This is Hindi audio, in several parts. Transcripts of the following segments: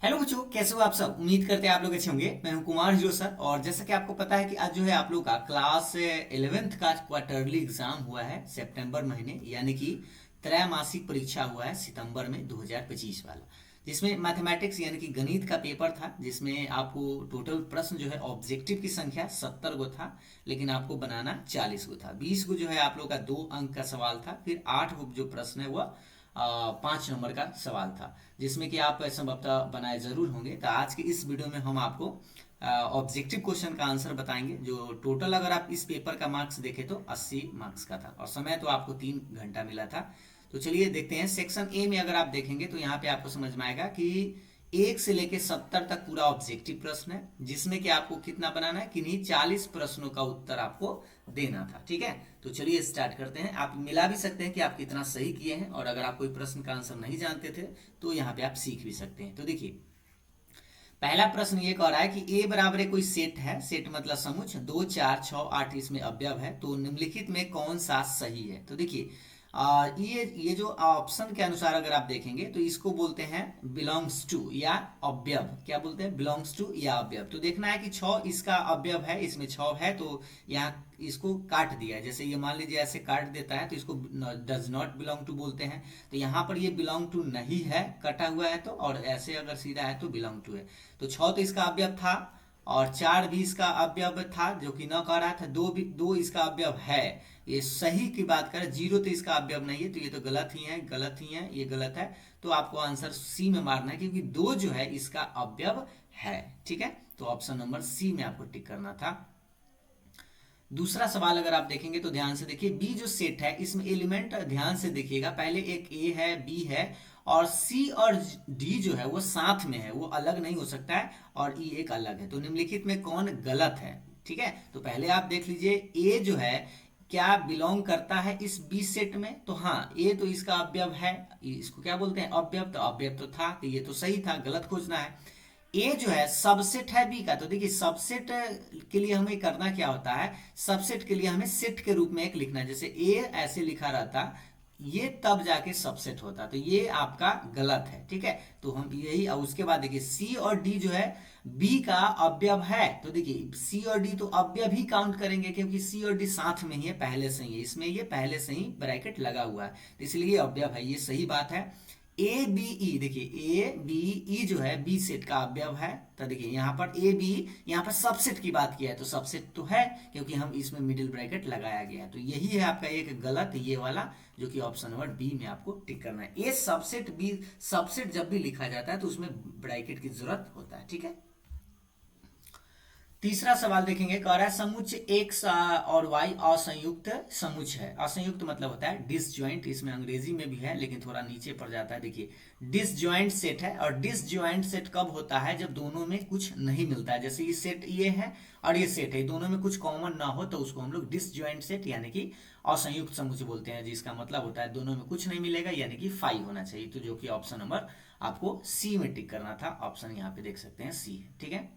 हेलो बच्चों, कैसे हो आप सब। उम्मीद करते हैं आप लोग अच्छे होंगे। मैं हूं कुमार जो सर। और जैसा कि आपको पता है कि आज जो है आप लोग का क्लास 11th का क्वार्टरली एग्जाम हुआ है सितंबर महीने, यानी कि त्रैमासिक परीक्षा हुआ है सितंबर में 2025 वाला, जिसमें मैथमेटिक्स यानी कि गणित का पेपर था, जिसमें आपको टोटल प्रश्न जो है ऑब्जेक्टिव की संख्या 70 गो था, लेकिन आपको बनाना 40 गो था। 20 गो जो है आप लोग का 2 अंक का सवाल था, फिर 8 गो जो प्रश्न है वह 5 नंबर का सवाल था, जिसमें कि आप संभवतः बनाए जरूर होंगे। तो आज के इस वीडियो में हम आपको ऑब्जेक्टिव क्वेश्चन का आंसर बताएंगे, जो टोटल अगर आप इस पेपर का मार्क्स देखें तो 80 मार्क्स का था, और समय तो आपको 3 घंटा मिला था। तो चलिए देखते हैं। सेक्शन ए में अगर आप देखेंगे तो यहाँ पे आपको समझ में आएगा कि 1 से लेकर 70 तक पूरा ऑब्जेक्टिव प्रश्न है, जिसमें कि आपको कितना बनाना है, किन्हीं 40 प्रश्नों का उत्तर आपको देना था। ठीक है, तो चलिए स्टार्ट करते हैं। आप मिला भी सकते हैं कि आप कितना सही किए हैं, और अगर आप कोई प्रश्न का आंसर नहीं जानते थे तो यहाँ पे आप सीख भी सकते हैं। तो देखिए, पहला प्रश्न ये कह रहा है कि ए बराबर है कोई सेट है, सेट मतलब समुच्चय 2 4 6 8 इसमें अवयव है, तो निम्नलिखित में कौन सा सही है। तो देखिए, ये जो ऑप्शन के अनुसार अगर आप देखेंगे तो इसको बोलते हैं बिलोंग्स टू या अवयव। क्या बोलते हैं? बिलोंग्स टू या अवयव। तो देखना है कि 6 इसका अवयव है, इसमें 6 है, तो यहाँ इसको काट दिया है। जैसे ये मान लीजिए ऐसे काट देता है तो इसको डज नॉट बिलोंग टू बोलते हैं। तो यहाँ पर ये बिलोंग टू नहीं है, कटा हुआ है तो, और ऐसे अगर सीधा है तो बिलोंग टू है। तो 6 तो इसका अवयव था, और 4 भी इसका अवयव था जो कि न कह रहा था। 2 इसका अवयव है, ये सही की बात करें। 0 तो इसका अवयव नहीं है, तो ये तो गलत ही है, गलत ही है, ये गलत है। तो आपको आंसर सी में मारना है, क्योंकि 2 जो है इसका अवयव है। ठीक है, तो ऑप्शन नंबर सी में आपको टिक करना था। दूसरा सवाल अगर आप देखेंगे तो ध्यान से देखिए, बी जो सेट है इसमें एलिमेंट ध्यान से देखिएगा। पहले एक ए है, बी है, और सी और डी जो है वो साथ में है, वो अलग नहीं हो सकता है, और ई एक अलग है। तो निम्नलिखित में कौन गलत है? ठीक है, तो पहले आप देख लीजिए, ए जो है क्या बिलोंग करता है इस बी सेट में? तो हाँ, ए तो इसका अवयव है, इसको क्या बोलते हैं? अवयव। तो अवयव तो था, तो ये तो सही था, गलत खोजना है। ए जो है सबसेट है बी का। तो देखिए, सबसेट के लिए हमें करना क्या होता है, सबसेट के लिए हमें सेट के रूप में एक लिखना है। जैसे ए ऐसे लिखा रहता, ये तब जाके सबसेट होता, तो ये आपका गलत है। ठीक है, तो हम यही। और उसके बाद देखिए, सी और डी जो है बी का अवयव है। तो देखिए, सी और डी तो अवयव ही काउंट करेंगे, क्योंकि सी और डी साथ में ही है, पहले से ही है, इसमें ये पहले से ही ब्रैकेट लगा हुआ है, तो इसलिए अवयव है, ये सही बात है। ए बी ई, देखिए ए बी ई जो है बी सेट का अवयव है। तो देखिए यहाँ पर ए बी, यहाँ पर सबसेट की बात किया है, तो सबसेट तो है, क्योंकि हम इसमें मिडिल ब्रैकेट लगाया गया है। तो यही है आपका एक गलत, ये वाला, जो कि ऑप्शन नंबर बी में आपको टिक करना है। ए सबसेट बी, सबसेट जब भी लिखा जाता है तो उसमें ब्रैकेट की जरूरत होता है। ठीक है, तीसरा सवाल देखेंगे, कह रहा है समुच्चय एक्स और वाई असंयुक्त समुच्चय है। असंयुक्त मतलब होता है डिसजॉइंट, इसमें अंग्रेजी में भी है लेकिन थोड़ा नीचे पड़ जाता है। देखिए, डिसजॉइंट सेट है, और डिसजॉइंट सेट कब होता है? जब दोनों में कुछ नहीं मिलता है। जैसे ये सेट ये है और ये सेट है, दोनों में कुछ कॉमन ना हो, तो उसको हम लोग डिसजॉइंट सेट यानी कि असंयुक्त समुच्चय बोलते हैं, जिसका मतलब होता है दोनों में कुछ नहीं मिलेगा, यानी कि फाई होना चाहिए। तो जो कि ऑप्शन नंबर आपको सी में टिक करना था। ऑप्शन यहाँ पे देख सकते हैं सी है। ठीक है,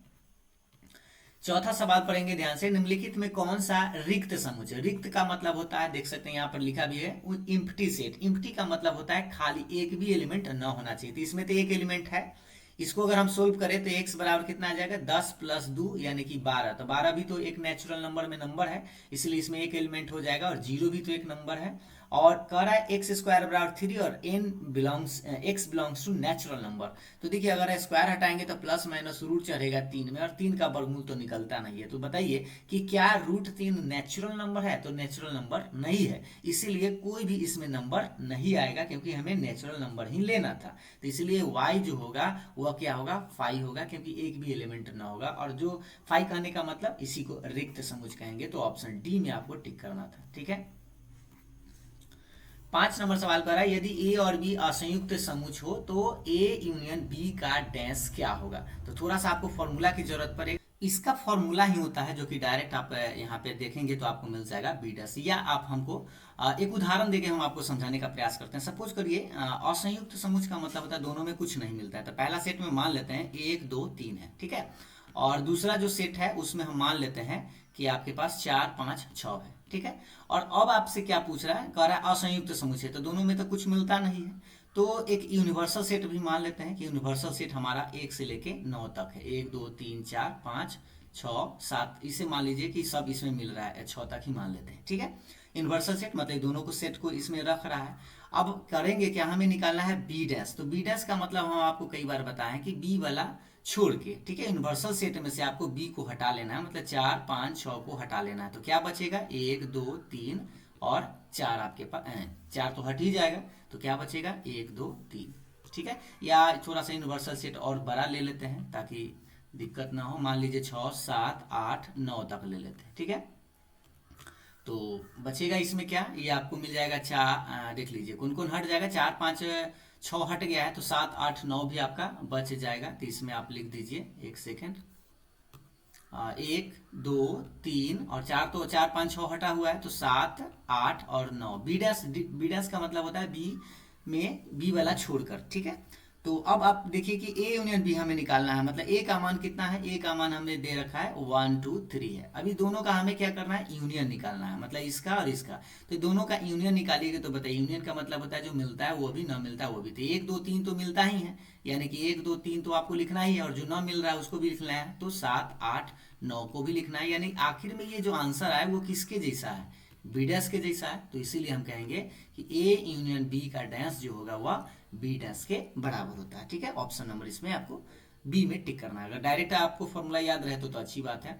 चौथा सवाल पढ़ेंगे ध्यान से, निम्नलिखित में कौन सा रिक्त समुच्चय? रिक्त का मतलब होता है, देख सकते हैं यहाँ पर लिखा भी है, इम्प्टी सेट। इम्प्टी का मतलब होता है खाली, एक भी एलिमेंट न होना चाहिए। तो इसमें तो एक एलिमेंट है, इसको अगर हम सोल्व करें तो x बराबर कितना आ जाएगा? 10 + 2 यानी कि 12। तो 12 भी तो एक नेचुरल नंबर में नंबर है, इसलिए इसमें एक एलिमेंट हो जाएगा, और 0 भी तो एक नंबर है। और कह रहा है एक्स स्क्वायर बराबर 3, और x belongs to natural number. तो देखिए, अगर स्क्वायर हटाएंगे तो प्लस माइनस रूट चढ़ेगा 3 में, और 3 का वर्गमूल तो निकलता नहीं है। तो बताइए कि क्या √3 नेचुरल नंबर है? तो नेचुरल नंबर नहीं है, इसीलिए कोई भी इसमें नंबर नहीं आएगा, क्योंकि हमें नेचुरल नंबर ही लेना था। तो इसलिए y जो होगा वह क्या होगा? फाई होगा, क्योंकि एक भी एलिमेंट ना होगा। और जो फाई कहने का मतलब, इसी को रिक्त समुच्चय कहेंगे। तो ऑप्शन डी में आपको टिक करना था। ठीक है, 5 नंबर सवाल कर रहा है, यदि ए और बी असंयुक्त समुच्चय हो तो ए यूनियन बी का डैश क्या होगा? तो थोड़ा सा आपको फॉर्मूला की जरूरत पड़ेगी। इसका फॉर्मूला ही होता है, जो कि डायरेक्ट आप यहाँ पे देखेंगे तो आपको मिल जाएगा बी डैश। या आप हमको एक उदाहरण देके हम आपको समझाने का प्रयास करते हैं। सपोज करिए, असंयुक्त समुच्चय का मतलब होता है दोनों में कुछ नहीं मिलता है। तो पहला सेट में मान लेते हैं 1 2 3 है, ठीक है। और दूसरा जो सेट है उसमें हम मान लेते हैं कि आपके पास 4 5 6 है, ठीक है। और अब आपसे क्या पूछ रहा है? कह रहा है असंयुक्त समुच्चय, तो दोनों में तो कुछ मिलता नहीं है। तो एक यूनिवर्सल सेट भी मान लेते हैं कि यूनिवर्सल सेट हमारा 1 से लेके 9 तक है, 1 2 3 4 5 6 7, इसे मान लीजिए कि सब इसमें मिल रहा है, 6 तक ही मान लेते हैं, ठीक है। यूनिवर्सल सेट मतलब दोनों को सेट को इसमें रख रहा है। अब करेंगे क्या, हमें निकालना है बी डैश। तो बी डैश का मतलब हम आपको कई बार बताए हैं कि बी वाला छोड़ के, ठीक है, यूनिवर्सल सेट में से आपको बी को हटा लेना है, मतलब 4 5 6 को हटा लेना है। तो क्या बचेगा, 1 2 3 और 4 आपके पास, 4 तो हट ही जाएगा, तो क्या बचेगा 1 2 3, ठीक है। या थोड़ा सा यूनिवर्सल सेट और बड़ा ले लेते हैं ताकि दिक्कत ना हो, मान लीजिए 6 7 8 9 तक ले लेते हैं, ठीक है। तो बचेगा इसमें क्या, ये आपको मिल जाएगा 4, देख लीजिए कौन कौन हट जाएगा, 4 5 6 हट गया है, तो 7 8 9 भी आपका बच जाएगा। तो इसमें आप लिख दीजिए, एक सेकेंड, 1 2 3 और 4, तो 4 5 6 हटा हुआ है, तो 7 8 और 9। बी डैश का मतलब होता है बी में बी वाला छोड़कर, ठीक है। तो अब आप देखिए कि ए यूनियन बी हमें निकालना है, मतलब ए का मान कितना है, ए का मान हमने दे रखा है 1 2 3 है। अभी दोनों का हमें क्या करना है, यूनियन निकालना है, मतलब इसका और इसका। तो दोनों का यूनियन निकालिएगा तो बताइए, यूनियन का मतलब होता है जो मिलता है वो भी, ना मिलता है वो भी। तो 1 2 3 तो मिलता ही है, यानी कि 1 2 3 तो आपको लिखना ही है, और जो ना मिल रहा है उसको भी लिखना है, तो 7 8 9 को भी लिखना है। यानी आखिर में ये जो आंसर आए वो किसके जैसा है, बी डैश के जैसा है। तो इसीलिए हम कहेंगे कि ए यूनियन बी का डैश जो होगा वह बी डैश के बराबर होता है, ठीक है। ऑप्शन नंबर इसमें आपको बी में टिक करना है। अगर डायरेक्ट आपको फॉर्मूला याद रहे तो अच्छी बात है।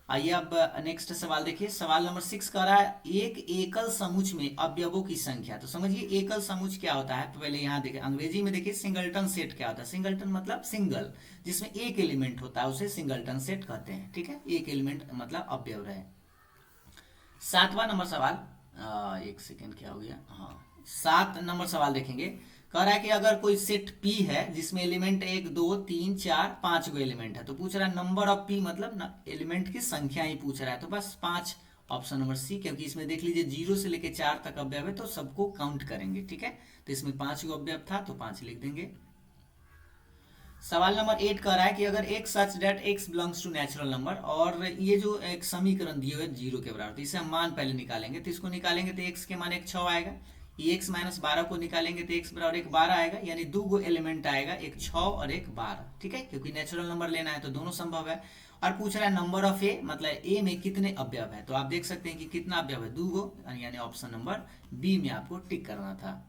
आइए अब नेक्स्ट सवाल देखिए, सवाल नंबर 6 कह रहा है एक एकल समुच में अवयवों की संख्या। तो समझिए एकल समुच क्या होता है, तो पहले यहाँ देखिए अंग्रेजी में देखिए सिंगलटन सेट क्या होता है। सिंगलटन मतलब सिंगल, जिसमें एक एलिमेंट होता है उसे सिंगलटन सेट कहते हैं, ठीक है। एक एलिमेंट मतलब अवयव रहे। 7वां नंबर सवाल, एक सेकेंड क्या हो गया, हाँ 7 नंबर सवाल देखेंगे। कह रहा है कि अगर कोई सेट P है जिसमें एलिमेंट 1 2 3 4 5 गो एलिमेंट है, तो पूछ रहा है नंबर ऑफ P, मतलब एलिमेंट की संख्या ही पूछ रहा है, तो बस 5, ऑप्शन नंबर सी। क्योंकि इसमें देख लीजिए 0 से लेके 4 तक अवयव है, तो सबको काउंट करेंगे, ठीक है। तो इसमें 5 गो अवयव था तो 5 लिख देंगे। सवाल नंबर 8 कह रहा है कि अगर x such that x belongs to natural number, और ये जो एक समीकरण दिए हुए 0 के बराबर, तो इसे हम मान पहले निकालेंगे। तो इसको निकालेंगे तो x के मान 1 6 आएगा, ये x माइनस 12 को निकालेंगे तो x बराबर 1 12 आएगा, यानी 2 गो एलिमेंट आएगा, एक 6 और एक 12, ठीक है। क्योंकि नेचुरल नंबर लेना है तो दोनों संभव है। और पूछ रहा है नंबर ऑफ ए, मतलब ए में कितने अवयव है। तो आप देख सकते हैं कि कितना अवयव है, 2 गो, यानी ऑप्शन नंबर बी में आपको टिक करना था।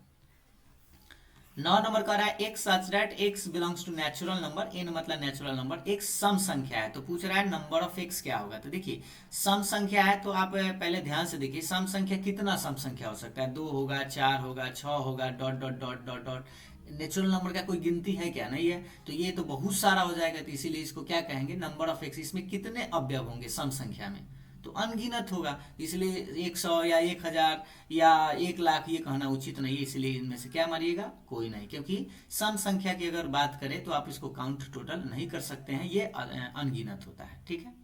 9 नंबर कह रहा है X such that X belongs to natural number, N मतलब नेचुरल नंबर, एक सम संख्या है। तो पूछ रहा है नंबर ऑफ एक्स क्या होगा। तो देखिए सम संख्या है, तो आप पहले ध्यान से देखिए सम संख्या कितना सम संख्या हो सकता है, 2 होगा 4 होगा 6 होगा dot dot dot dot dot. Natural number का कोई गिनती है क्या, नहीं है, तो ये तो बहुत सारा हो जाएगा। तो इसीलिए इसको क्या कहेंगे, नंबर ऑफ एक्स। इसमें कितने अवयव होंगे सम संख्या में, तो अनगिनत होगा। इसलिए 100 या 1000 या 1 लाख ये कहना उचित नहीं है। इसलिए इनमें से क्या मारिएगा, कोई नहीं, क्योंकि सम संख्या की अगर बात करें तो आप इसको काउंट टोटल नहीं कर सकते हैं, ये अनगिनत होता है, ठीक है।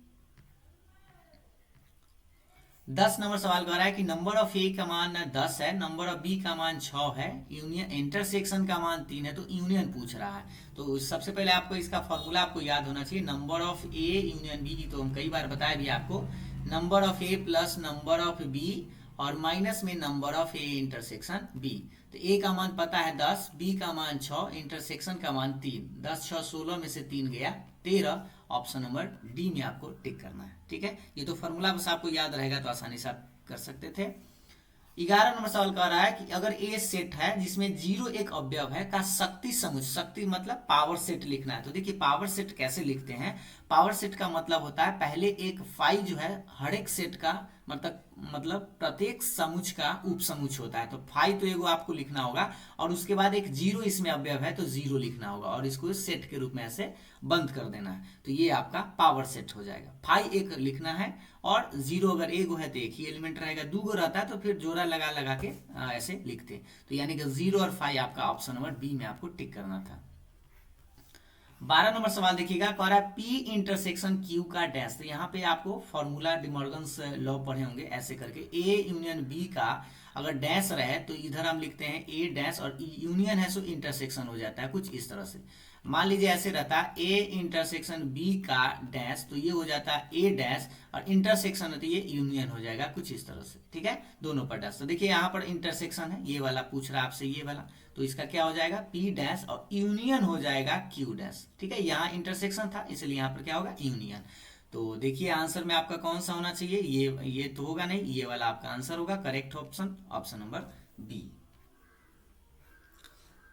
10 नंबर सवाल कह रहा है कि नंबर ऑफ ए का मान 10 है, नंबर ऑफ बी का मान 6 है, यूनियन इंटरसेक्शन का मान 3 है, तो यूनियन पूछ रहा है। तो सबसे पहले आपको इसका फॉर्मूला आपको याद होना चाहिए, number of A union B की तो हम कई बार बताए भी आपको, number of A plus number of B और माइनस में number of A intersection B. तो ए का मान पता है 10, बी का मान 6, इंटरसेक्शन का मान 3, 10 6 16 में से 3 गया 13, ऑप्शन नंबर डी में आपको टिक करना है, ठीक है। ये तो फॉर्मूला बस आपको याद रहेगा तो आसानी से आप कर सकते थे। 11 नंबर सवाल कह रहा है कि अगर ए सेट है जिसमें 0 एक अवयव है का शक्ति समुच्चय, शक्ति मतलब पावर सेट लिखना है। तो देखिए पावर सेट कैसे लिखते हैं, पावर सेट का मतलब होता है पहले एक फाई जो है हर एक सेट का मतलब प्रत्येक समुच का उप समुच होता है। तो फाई तो एगो आपको लिखना होगा, और उसके बाद एक 0 इसमें अवयव है तो 0 लिखना होगा, और इसको सेट के रूप में ऐसे बंद कर देना है। तो ये आपका पावर सेट हो जाएगा। फाई एक लिखना है, और 0 अगर एगो है तो एक ही एलिमेंट रहेगा, 2 गो रहता है तो फिर जोड़ा लगा लगा के ऐसे लिखते। तो यानी कि 0 और फाई आपका ऑप्शन नंबर बी में आपको टिक करना था। 12 नंबर सवाल देखिएगा, कह रहा है P इंटरसेक्शन Q का डैश। तो यहाँ पे आपको फॉर्मूला डिमॉर्गन्स लॉ पढ़े होंगे ऐसे करके, A यूनियन B का अगर डैश रहे तो इधर हम लिखते हैं ए डैश, और यूनियन है सो इंटरसेक्शन हो जाता है कुछ इस तरह से। मान लीजिए ऐसे रहता है ए इंटरसेक्शन बी का डैश, तो ये हो जाता है ए डैश, और इंटरसेक्शन है तो ये यूनियन हो जाएगा कुछ इस तरह से, ठीक है, दोनों पर डैश। तो देखिए यहाँ पर इंटरसेक्शन है, ये वाला पूछ रहा है आपसे, ये वाला, तो इसका क्या हो जाएगा पी डैश, और यूनियन हो जाएगा क्यू डैश, ठीक है। यहाँ इंटरसेक्शन था इसलिए यहाँ पर क्या होगा यूनियन। तो देखिए आंसर में आपका कौन सा होना चाहिए, ये तो होगा नहीं, ये वाला आपका आंसर होगा correct option, option number B.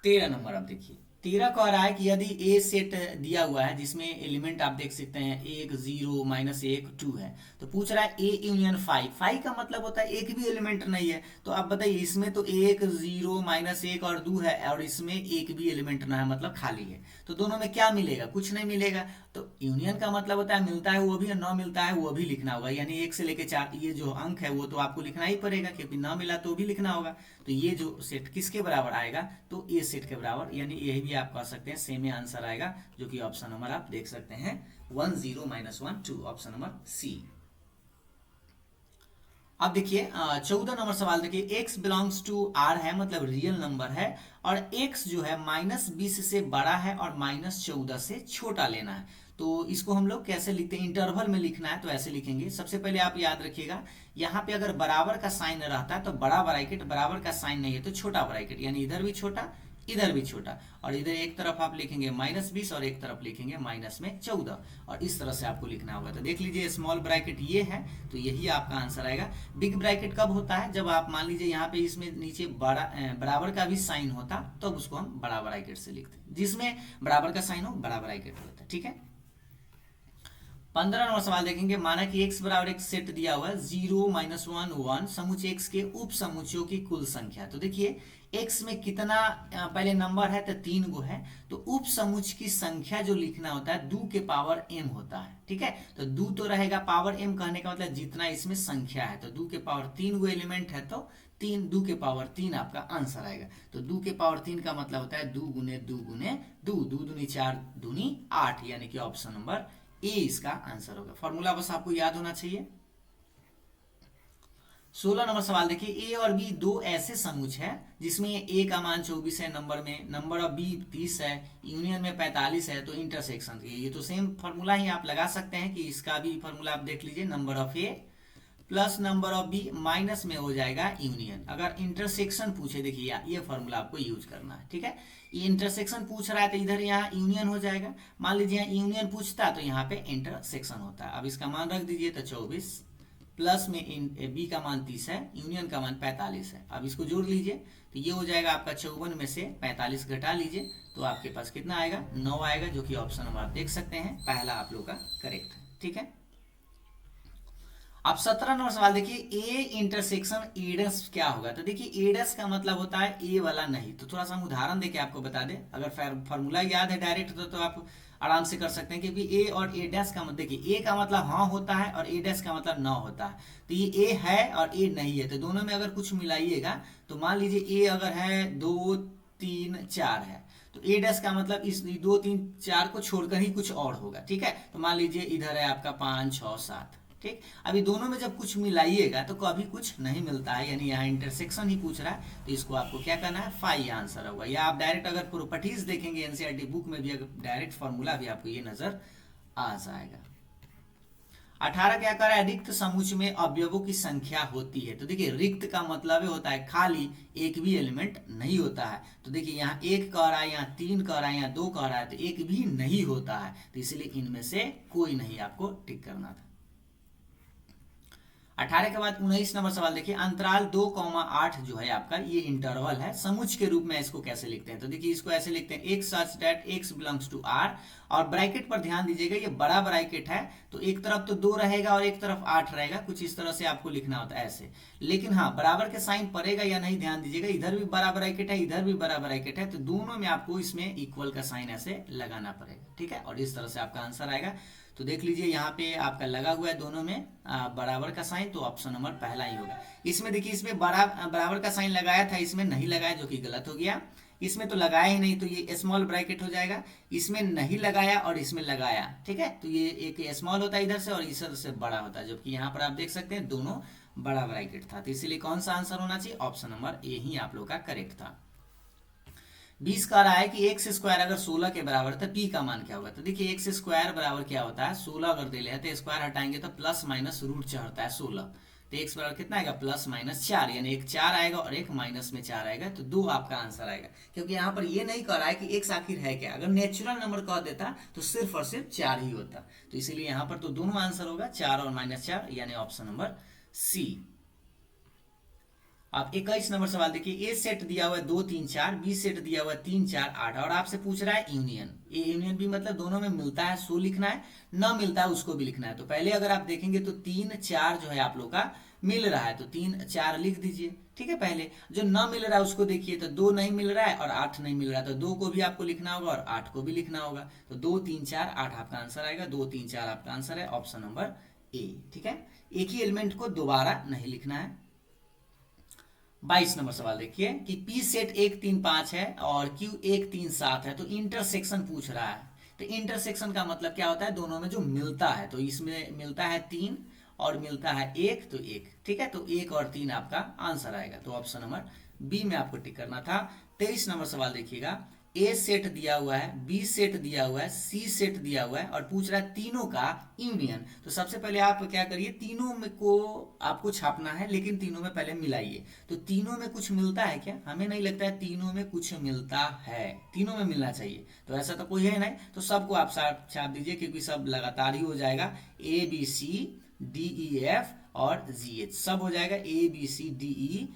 13 number आप देखिए, 13 कह रहा है कि यदि ए सेट दिया हुआ है जिसमें एलिमेंट आप देख सकते हैं 1 0 -1 2 है, तो पूछ रहा है ए यूनियन 5, 5 का मतलब होता है एक भी एलिमेंट नहीं है। तो आप बताइए इसमें तो 1 0 -1 और 2 है, और इसमें एक भी एलिमेंट ना है मतलब खाली है, तो दोनों में क्या मिलेगा, कुछ नहीं मिलेगा। तो यूनियन का मतलब होता है मिलता है वो भी और न मिलता है वो भी लिखना होगा, यानी 1 से लेकर 4 ये जो अंक है वो तो आपको लिखना ही पड़ेगा, क्योंकि ना मिला तो भी लिखना होगा। तो ये जो सेट किसके बराबर आएगा, तो ए सेट के बराबर, यानी यही भी आप कह सकते हैं सेम आंसर आएगा, जो कि ऑप्शन नंबर आप देख सकते हैं 1 0 -1 2, ऑप्शन नंबर सी। अब देखिए 14 नंबर सवाल देखिए, x बिलोंग्स टू r है, मतलब रियल नंबर है, और x जो है -20 से बड़ा है और -14 से छोटा लेना है। तो इसको हम लोग कैसे लिखते हैं, इंटरवल में लिखना है तो ऐसे लिखेंगे। सबसे पहले आप याद रखिएगा, यहाँ पे अगर बराबर का साइन रहता है तो बड़ा ब्रैकेट, बराबर का साइन नहीं है तो छोटा ब्रैकेट, यानी इधर भी छोटा इधर भी छोटा, और इधर एक तरफ आप लिखेंगे -20 और एक तरफ लिखेंगे -14, और इस तरह से आपको लिखना होगा। तो देख लीजिए स्मॉल ब्रैकेट ये है, तो यही आपका आंसर आएगा। बिग ब्रैकेट कब होता है, जब आप मान लीजिए यहाँ पे इसमें नीचे बड़ा बराबर का भी साइन होता तो उसको हम बड़ा ब्रैकेट से लिखते हैं, जिसमें बराबर का साइन हो बड़ा ब्रैकेट होता है, ठीक है। 15 नंबर सवाल देखेंगे, माना कि x बराबर एक सेट दिया हुआ है 0 -1 1 समुच्चय x के उप समुच्चयों की कुल संख्या। तो देखिए x में कितना पहले नंबर है तो 3 गो है, तो उप समुच्चय की संख्या जो लिखना होता है 2 के पावर m होता है, ठीक है। तो 2 तो रहेगा, पावर m कहने का मतलब जितना इसमें संख्या है, तो 2 के पावर 3 गो एलिमेंट है तो 3, 2 के पावर 3 आपका आंसर आएगा। तो 2 के पावर 3 का मतलब होता है 2 गुने 2 गुने 2, 2 दूनी 4 दूनी 8, यानी कि ऑप्शन नंबर ए इसका आंसर होगा। फॉर्मूला बस आपको याद होना चाहिए। 16 नंबर सवाल देखिए, ए और बी दो ऐसे समुच्चय है जिसमें ए का मान 24 है नंबर में, नंबर ऑफ बी 30 है, यूनियन में 45 है, तो इंटरसेक्शन ये तो सेम फॉर्मूला ही आप लगा सकते हैं कि इसका भी फॉर्मूला आप देख लीजिए, number of A plus number of B minus में हो जाएगा यूनियन। अगर इंटरसेक्शन पूछे देखिए ये फॉर्मूला आपको यूज करना है, ठीक है। ये इंटरसेक्शन पूछ रहा है तो इधर यहाँ यूनियन हो जाएगा, मान लीजिए यहाँ यूनियन पूछता है तो यहाँ पे इंटरसेक्शन होता है। अब इसका मान रख दीजिए तो 24 प्लस में बी का मान 30 है, यूनियन का मान 45 है। अब इसको जोड़ लीजिए तो ये हो जाएगा आपका 54 में से 45 घटा लीजिए तो आपके पास कितना आएगा, 9 आएगा, जो कि ऑप्शन नंबर आप देख सकते हैं पहला आप लोग का करेक्ट है, ठीक है। अब 17 नंबर सवाल देखिए, ए इंटरसेक्शन एडस क्या होगा। तो देखिए एडस का मतलब होता है ए वाला नहीं, तो थोड़ा सा हम उदाहरण देके आपको बता दें। अगर फॉर्मूला याद है डायरेक्ट तो आप आराम से कर सकते हैं, क्योंकि ए और ए डैश का मतलब देखिए ए का मतलब हाँ होता है और ए डैश का मतलब ना होता है। तो ये ए है और ए नहीं है, तो दोनों में अगर कुछ मिलाइएगा तो मान लीजिए ए अगर है 2 3 4 है, तो ए डैश का मतलब इस 2 3 4 को छोड़कर ही कुछ और होगा, ठीक है। तो मान लीजिए इधर है आपका 5 6 7, ठीक। अभी दोनों में जब कुछ मिलाइएगा तो कभी कुछ नहीं मिलता है, यानी यहाँ इंटरसेक्शन ही पूछ रहा है, तो इसको आपको क्या करना है, फाई आंसर होगा। या आप डायरेक्ट अगर प्रॉपर्टीज देखेंगे एनसीईआरटी बुक में भी अगर डायरेक्ट फॉर्मूला भी आपको ये नजर आ जाएगा। 18 क्या कर रहा है, रिक्त समुच्चय में अवयवों की संख्या होती है। तो देखिए रिक्त का मतलब होता है खाली, एक भी एलिमेंट नहीं होता है। तो देखिए यहाँ 1 कह रहा है, यहाँ 3 कह रहा है, यहाँ 2 कह रहा है, तो एक भी नहीं होता है, तो इसलिए इनमें से कोई नहीं आपको टिक करना था। 18 के बाद 19 नंबर सवाल देखिए, अंतराल 2,8 जो है आपका ये इंटरवल है, समुच्चय के रूप में इसको कैसे लिखते हैं। तो देखिए इसको ऐसे लिखते हैं, x such that x belongs to r, और ब्रैकेट पर ध्यान दीजिएगा ये बड़ा ब्रैकेट है, तो एक तरफ तो 2 रहेगा और एक तरफ 8 रहेगा, कुछ इस तरह से आपको लिखना होता है ऐसे। लेकिन हाँ बराबर के साइन पड़ेगा या नहीं ध्यान दीजिएगा, इधर भी बड़ा ब्रैकेट है इधर भी बड़ा ब्रैकेट है, तो दोनों में आपको इसमें इक्वल का साइन ऐसे लगाना पड़ेगा, ठीक है, और इस तरह से आपका आंसर आएगा। तो देख लीजिए यहाँ पे आपका लगा हुआ है दोनों में बराबर का साइन, तो ऑप्शन नंबर पहला ही होगा। इसमें देखिए इसमें बराबर का साइन लगाया था, इसमेमें नहीं लगाया, जो कि गलत हो गया। इसमें तो लगाया ही नहीं, तो ये स्मॉल ब्रैकेट हो जाएगा। इसमें नहीं लगाया और इसमें लगाया, ठीक है, तो ये एक स्मॉल होता है इधर से और इधर से बड़ा होता है, जबकि यहाँ पर आप देख सकते हैं दोनों बड़ा ब्रैकेट था, तो इसीलिए कौन सा आंसर होना चाहिए, ऑप्शन नंबर ए ही आप लोग का करेक्ट था। 20 कह रहा है कि एक्स स्क्वायर अगर 16 के बराबर है तो पी का मान क्या होगा। तो देखिए एक्स स्क्वायर बराबर क्या होता है, 16 अगर दे लिया तो स्क्वायर हटाएंगे तो प्लस माइनस रूट चढ़ता है 16, तो एक्स बराबर कितना आएगा, प्लस माइनस 4, यानी एक 4 आएगा और एक माइनस में 4 आएगा, तो 2 आपका आंसर आएगा। क्योंकि यहाँ पर ये नहीं कह रहा है कि एक्स आखिर है क्या, अगर नेचुरल नंबर कह देता तो सिर्फ और सिर्फ 4 ही होता, तो इसीलिए यहाँ पर तो दोनों आंसर होगा 4 और -4, यानी ऑप्शन नंबर सी। आप 21 नंबर सवाल देखिए, ए सेट दिया हुआ है 2 3 4, बी सेट दिया हुआ है 3 4 8, और आपसे पूछ रहा है यूनियन। ए यूनियन भी मतलब दोनों में मिलता है सो लिखना है, न मिलता है उसको भी लिखना है। तो पहले अगर आप देखेंगे तो 3 4 जो है आप लोग का मिल रहा है, तो 3 4 लिख दीजिए, ठीक है। पहले जो न मिल रहा है उसको देखिए, तो 2 नहीं मिल रहा है और 8 नहीं मिल रहा है, तो 2 को भी आपको लिखना होगा और 8 को भी लिखना होगा, तो 2 3 4 8 आपका आंसर आएगा, 2 3 4 आपका आंसर है, ऑप्शन नंबर ए, ठीक है। एक ही एलिमेंट को दोबारा नहीं लिखना है। 22 नंबर सवाल देखिए कि पी सेट 1 3 5 है और क्यू 1 3 7 है, तो इंटरसेक्शन पूछ रहा है। तो इंटरसेक्शन का मतलब क्या होता है, दोनों में जो मिलता है, तो इसमें मिलता है 3 और मिलता है 1, तो 1, ठीक है। तो 1 और 3 आपका आंसर आएगा, तो ऑप्शन नंबर बी में आपको टिक करना था। 23 नंबर सवाल देखिएगा, ए सेट दिया हुआ है, बी सेट दिया हुआ है, सी सेट दिया हुआ है और पूछ रहा है तीनों का यूनियन। तो सबसे पहले आप क्या करिए, तीनों में को आपको छापना है, लेकिन तीनों में पहले मिलाइए। तो तीनों में कुछ मिलता है क्या, हमें नहीं लगता है तीनों में कुछ मिलता है, तीनों में मिलना चाहिए, तो ऐसा तो कोई है नहीं, तो सबको आप छाप दीजिए, क्योंकि सब लगातार ही हो जाएगा। A B C D E F और जी एच सब हो जाएगा, A B C D E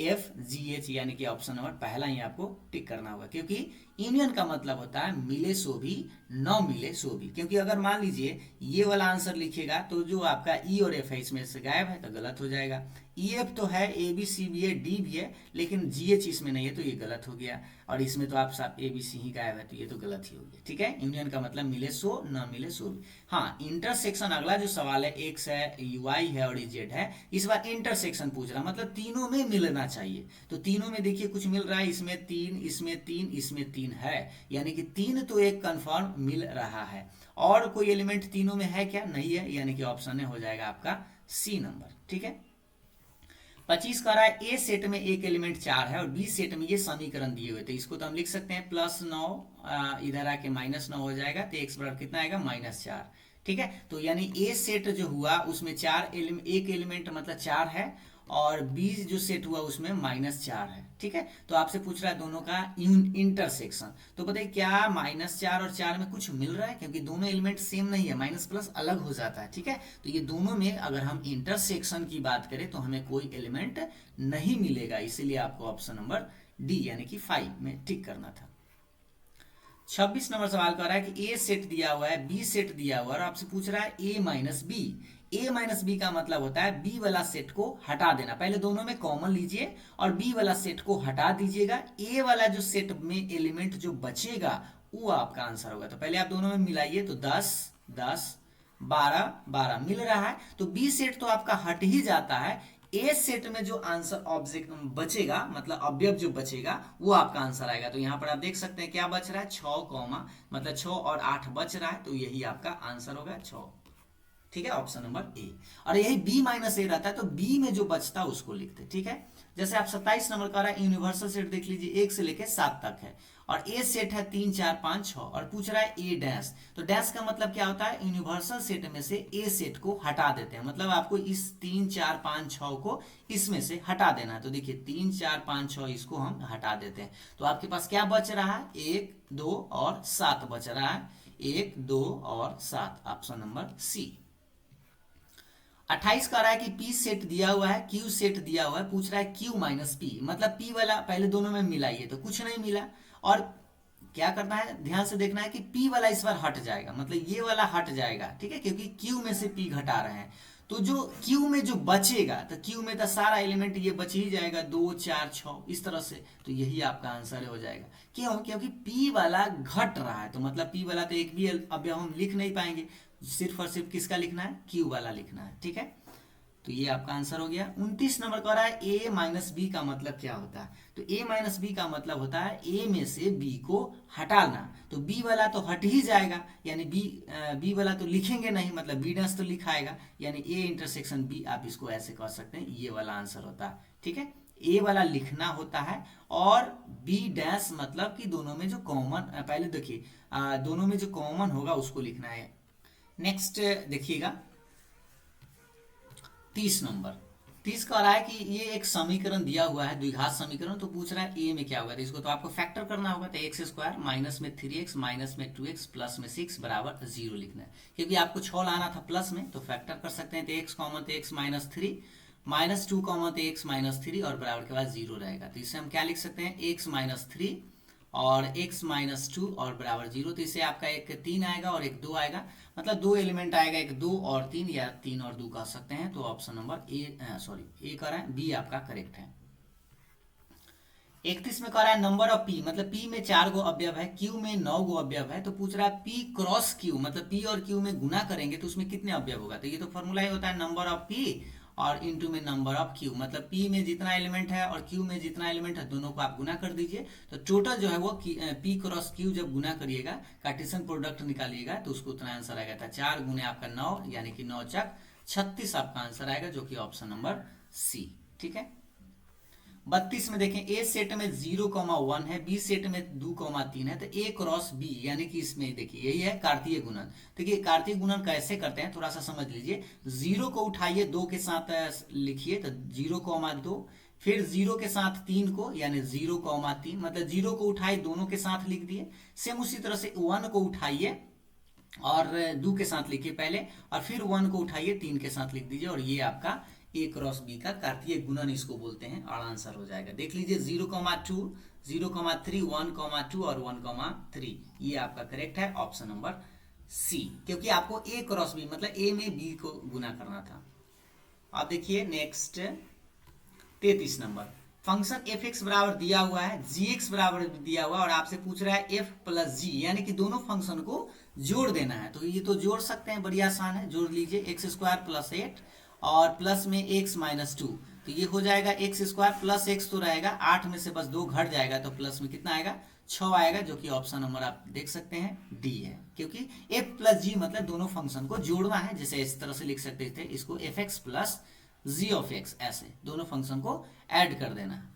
F G H, यानी कि ऑप्शन नंबर पहला ही आपको टिक करना होगा, क्योंकि यूनियन का मतलब होता है मिले सो भी न मिले सो भी। क्योंकि अगर मान लीजिए ये वाला आंसर लिखेगा तो जो आपका ई और एफ है इसमें से गायब है, तो गलत हो जाएगा। ई एफ तो है, ए बी सी भी है, डी भी है, लेकिन जी एच इसमें नहीं है, तो ये गलत हो गया। और इसमें तो आप सब ए बी सी ही गायब है, तो ये तो गलत ही हो गया, ठीक है। यूनियन का मतलब मिले सो न मिले सो भी। हाँ, इंटरसेक्शन अगला जो सवाल है, एक्स है, वाई है और जेड है, इस बार इंटरसेक्शन पूछ रहा, मतलब तीनों में मिलना चाहिए। तो तीनों में देखिए कुछ मिल रहा है, इसमें 3 इसमें 3 इसमें 3 है, यानी कि 3 तो एक कंफर्म मिल रहा है। और कोई एलिमेंट तीनों में है क्या, नहीं है, यानी कि ऑप्शन में हो जाएगा आपका सी नंबर, ठीक है। 25 कह रहा है ए सेट में एक एलिमेंट 4 है और बी सेट में ये समीकरण दिए हुए, तो इसको तो हम लिख सकते हैं +9, इधर आके -9 हो जाएगा, तो एक्स बराबर कितना आएगा, -4, ठीक है। तो यानी ए सेट जो हुआ उसमें एक एलिमेंट मतलब 4 है, और बी जो सेट हुआ उसमें -4 है, ठीक है। तो आपसे पूछ रहा है दोनों का इंटरसेक्शन, तो बताइए क्या -4 और 4 में कुछ मिल रहा है, क्योंकि दोनों एलिमेंट सेम नहीं है, माइनस प्लस अलग हो जाता है, ठीक है। तो ये दोनों में अगर हम इंटरसेक्शन की बात करें तो हमें कोई एलिमेंट नहीं मिलेगा, इसीलिए आपको ऑप्शन नंबर डी यानी कि 5 में टिक करना था। 26 नंबर सवाल कर रहा है कि ए सेट दिया हुआ है, बी सेट दिया हुआ है और आपसे पूछ रहा है ए माइनस बी। ए माइनस बी का मतलब होता है बी वाला सेट को हटा देना, पहले दोनों में कॉमन लीजिए और बी वाला सेट को हटा दीजिएगा, ए वाला जो सेट में एलिमेंट जो बचेगा वो आपका आंसर होगा। तो पहले आप दोनों में मिलाइए, तो 10 10 12 12 मिल रहा है, तो बी सेट तो आपका हट ही जाता है, ए सेट में जो आंसर ऑब्जेक्ट बचेगा मतलब अवयव जो बचेगा वो आपका आंसर आएगा। तो यहाँ पर आप देख सकते हैं क्या बच रहा है, 6 मतलब 6 और 8 बच रहा है, तो यही आपका आंसर होगा 6, ठीक है, ऑप्शन नंबर ए। और यही बी माइनस ए रहता है, तो बी में जो बचता है उसको लिखते, ठीक है। जैसे आप 27 नंबर का रहा है यूनिवर्सल सेट देख लीजिए, 1 से लेके 7 तक है और ए सेट है 3 4 5 6 और पूछ रहा है ए डैश। तो डैश का मतलब क्या होता है, यूनिवर्सल सेट में से ए सेट को हटा देते हैं, मतलब आपको इस 3 4 5 6 को इसमें से हटा देना है। तो देखिए 3 4 5 6 इसको हम हटा देते हैं, तो आपके पास क्या बच रहा है, 1 2 और 7 बच रहा है, 1 2 और 7, ऑप्शन नंबर सी। 28 कह रहा है कि P सेट दिया हुआ है, Q सेट दिया हुआ है, पूछ रहा है Q माइनस P, मतलब P वाला पहले दोनों में मिलाइए, तो कुछ नहीं मिला। और क्या करना है, ध्यान से देखना है कि P वाला इस बार हट जाएगा, मतलब ये वाला हट जाएगा, ठीक है, क्योंकि Q में से P घटा रहे हैं। तो जो Q में जो बचेगा, तो Q में तो सारा एलिमेंट ये बच ही जाएगा, 2 4 6 इस तरह से, तो यही आपका आंसर हो जाएगा। क्यों, क्योंकि P वाला घट रहा है, तो मतलब P वाला तो एक भी अवयव हम लिख नहीं पाएंगे, सिर्फ और सिर्फ किसका लिखना है, Q वाला लिखना है, ठीक है। तो ये आपका आंसर हो गया। 29 नंबर कह रहा है ए माइनस बी का मतलब क्या होता है। तो ए माइनस बी का मतलब होता है ए में से बी को हटाना। तो बी वाला तो हट ही जाएगा, यानी बी वाला तो लिखेंगे नहीं, मतलब बी डैश तो लिखाएगा, यानी ए इंटरसेक्शन बी, आप इसको ऐसे कह सकते हैं, ये वाला आंसर होता है। ठीक है, ए वाला लिखना होता है और बी डैश मतलब कि दोनों में जो कॉमन, पहले देखिए दोनों में जो कॉमन होगा उसको लिखना है। नेक्स्ट देखिएगा 30 नंबर। 30 कह रहा है कि ये एक समीकरण दिया हुआ है, द्विघात समीकरण, तो पूछ रहा है ए में क्या होगा। तो इसको तो आपको फैक्टर करना होगा। तो एक्स स्क्वायर माइनस में 3x माइनस में 2x प्लस में 6 बराबर 0 लिखना है, क्योंकि आपको 6 लाना था प्लस में, तो फैक्टर कर सकते हैं। तो एक्स कॉमन तो एक्स माइनस 3 माइनस 2 कॉमन तो एक्स माइनस 3 और बराबर के बाद 0 रहेगा। तो इससे हम क्या लिख सकते हैं, एक्स माइनस 3 और x माइनस 2 और बराबर 0। तो इससे आपका एक 3 आएगा और एक 2 आएगा, मतलब दो एलिमेंट आएगा, एक 2 और 3 या 3 और 2 कह सकते हैं। तो ऑप्शन नंबर ए कह रहा है, बी आपका करेक्ट है। 31 में कह रहा है नंबर ऑफ पी, मतलब पी में 4 गो अवयव है, क्यू में 9 गो अवयव है। तो पूछ रहा है पी क्रॉस क्यू, मतलब पी और क्यू में गुना करेंगे तो उसमें कितने अवयव होगा। तो ये तो फॉर्मूला ही होता है नंबर ऑफ पी और इंटू में नंबर ऑफ क्यू, मतलब पी में जितना एलिमेंट है और क्यू में जितना एलिमेंट है दोनों को आप गुना कर दीजिए। तो टोटल जो है वो पी क्रॉस क्यू जब गुना करिएगा, कार्टेशियन प्रोडक्ट निकालिएगा, तो उसको उतना आंसर आएगा था 4 गुने आपका 9, यानी कि 9 चक 36 आपका आंसर आएगा, जो कि ऑप्शन नंबर सी। ठीक है, 32 में देखें, ए सेट में 0,1 है, बी सेट में 2,3 है। तो ए क्रॉस बी, यानी कि इसमें देखिए यही है कार्तीय गुणन। देखिए कार्तीय गुणन कैसे करते हैं थोड़ा सा समझ लीजिए। 0 को उठाइए 2 के साथ लिखिए, तो 0,2, फिर 0 के साथ 3 को, यानी 0,3, मतलब 0 को उठाइए दोनों के साथ लिख दिए। सेम उसी तरह से 1 को उठाइए और 2 के साथ लिखिए पहले, और फिर 1 को उठाइए 3 के साथ लिख दीजिए, और ये आपका ए क्रॉस बी का कार्तीय गुणन इसको बोलते हैं, और आंसर हो जाएगा। देख लीजिए 0,2, 0,3, 1,2 और 1,3, ये आपका करेक्ट है, ऑप्शन नंबर सी, क्योंकि आपको ए क्रॉस बी मतलब ए में बी को गुना करना था। अब देखिए next 33 number, function F x बराबर दिया हुआ है, जी एक्स बराबर दिया हुआ है, और आपसे पूछ रहा है एफ प्लस जी, यानी कि दोनों फंक्शन को जोड़ देना है। तो ये तो जोड़ सकते हैं, बड़ी आसान है, जोड़ लीजिए। एक्स स्क्वायर प्लस 8 और प्लस में एक्स माइनस 2, तो ये हो जाएगा एक्स स्क्वायर प्लस एक्स तो रहेगा, 8 में से बस 2 घट जाएगा, तो प्लस में कितना आएगा 6 आएगा, जो कि ऑप्शन नंबर आप देख सकते हैं डी है, क्योंकि एफ प्लस जी मतलब दोनों फंक्शन को जोड़ना है। जैसे इस तरह से लिख सकते थे इसको, F X plus G of X, ऐसे दोनों फंक्शन को ऐड कर देना है।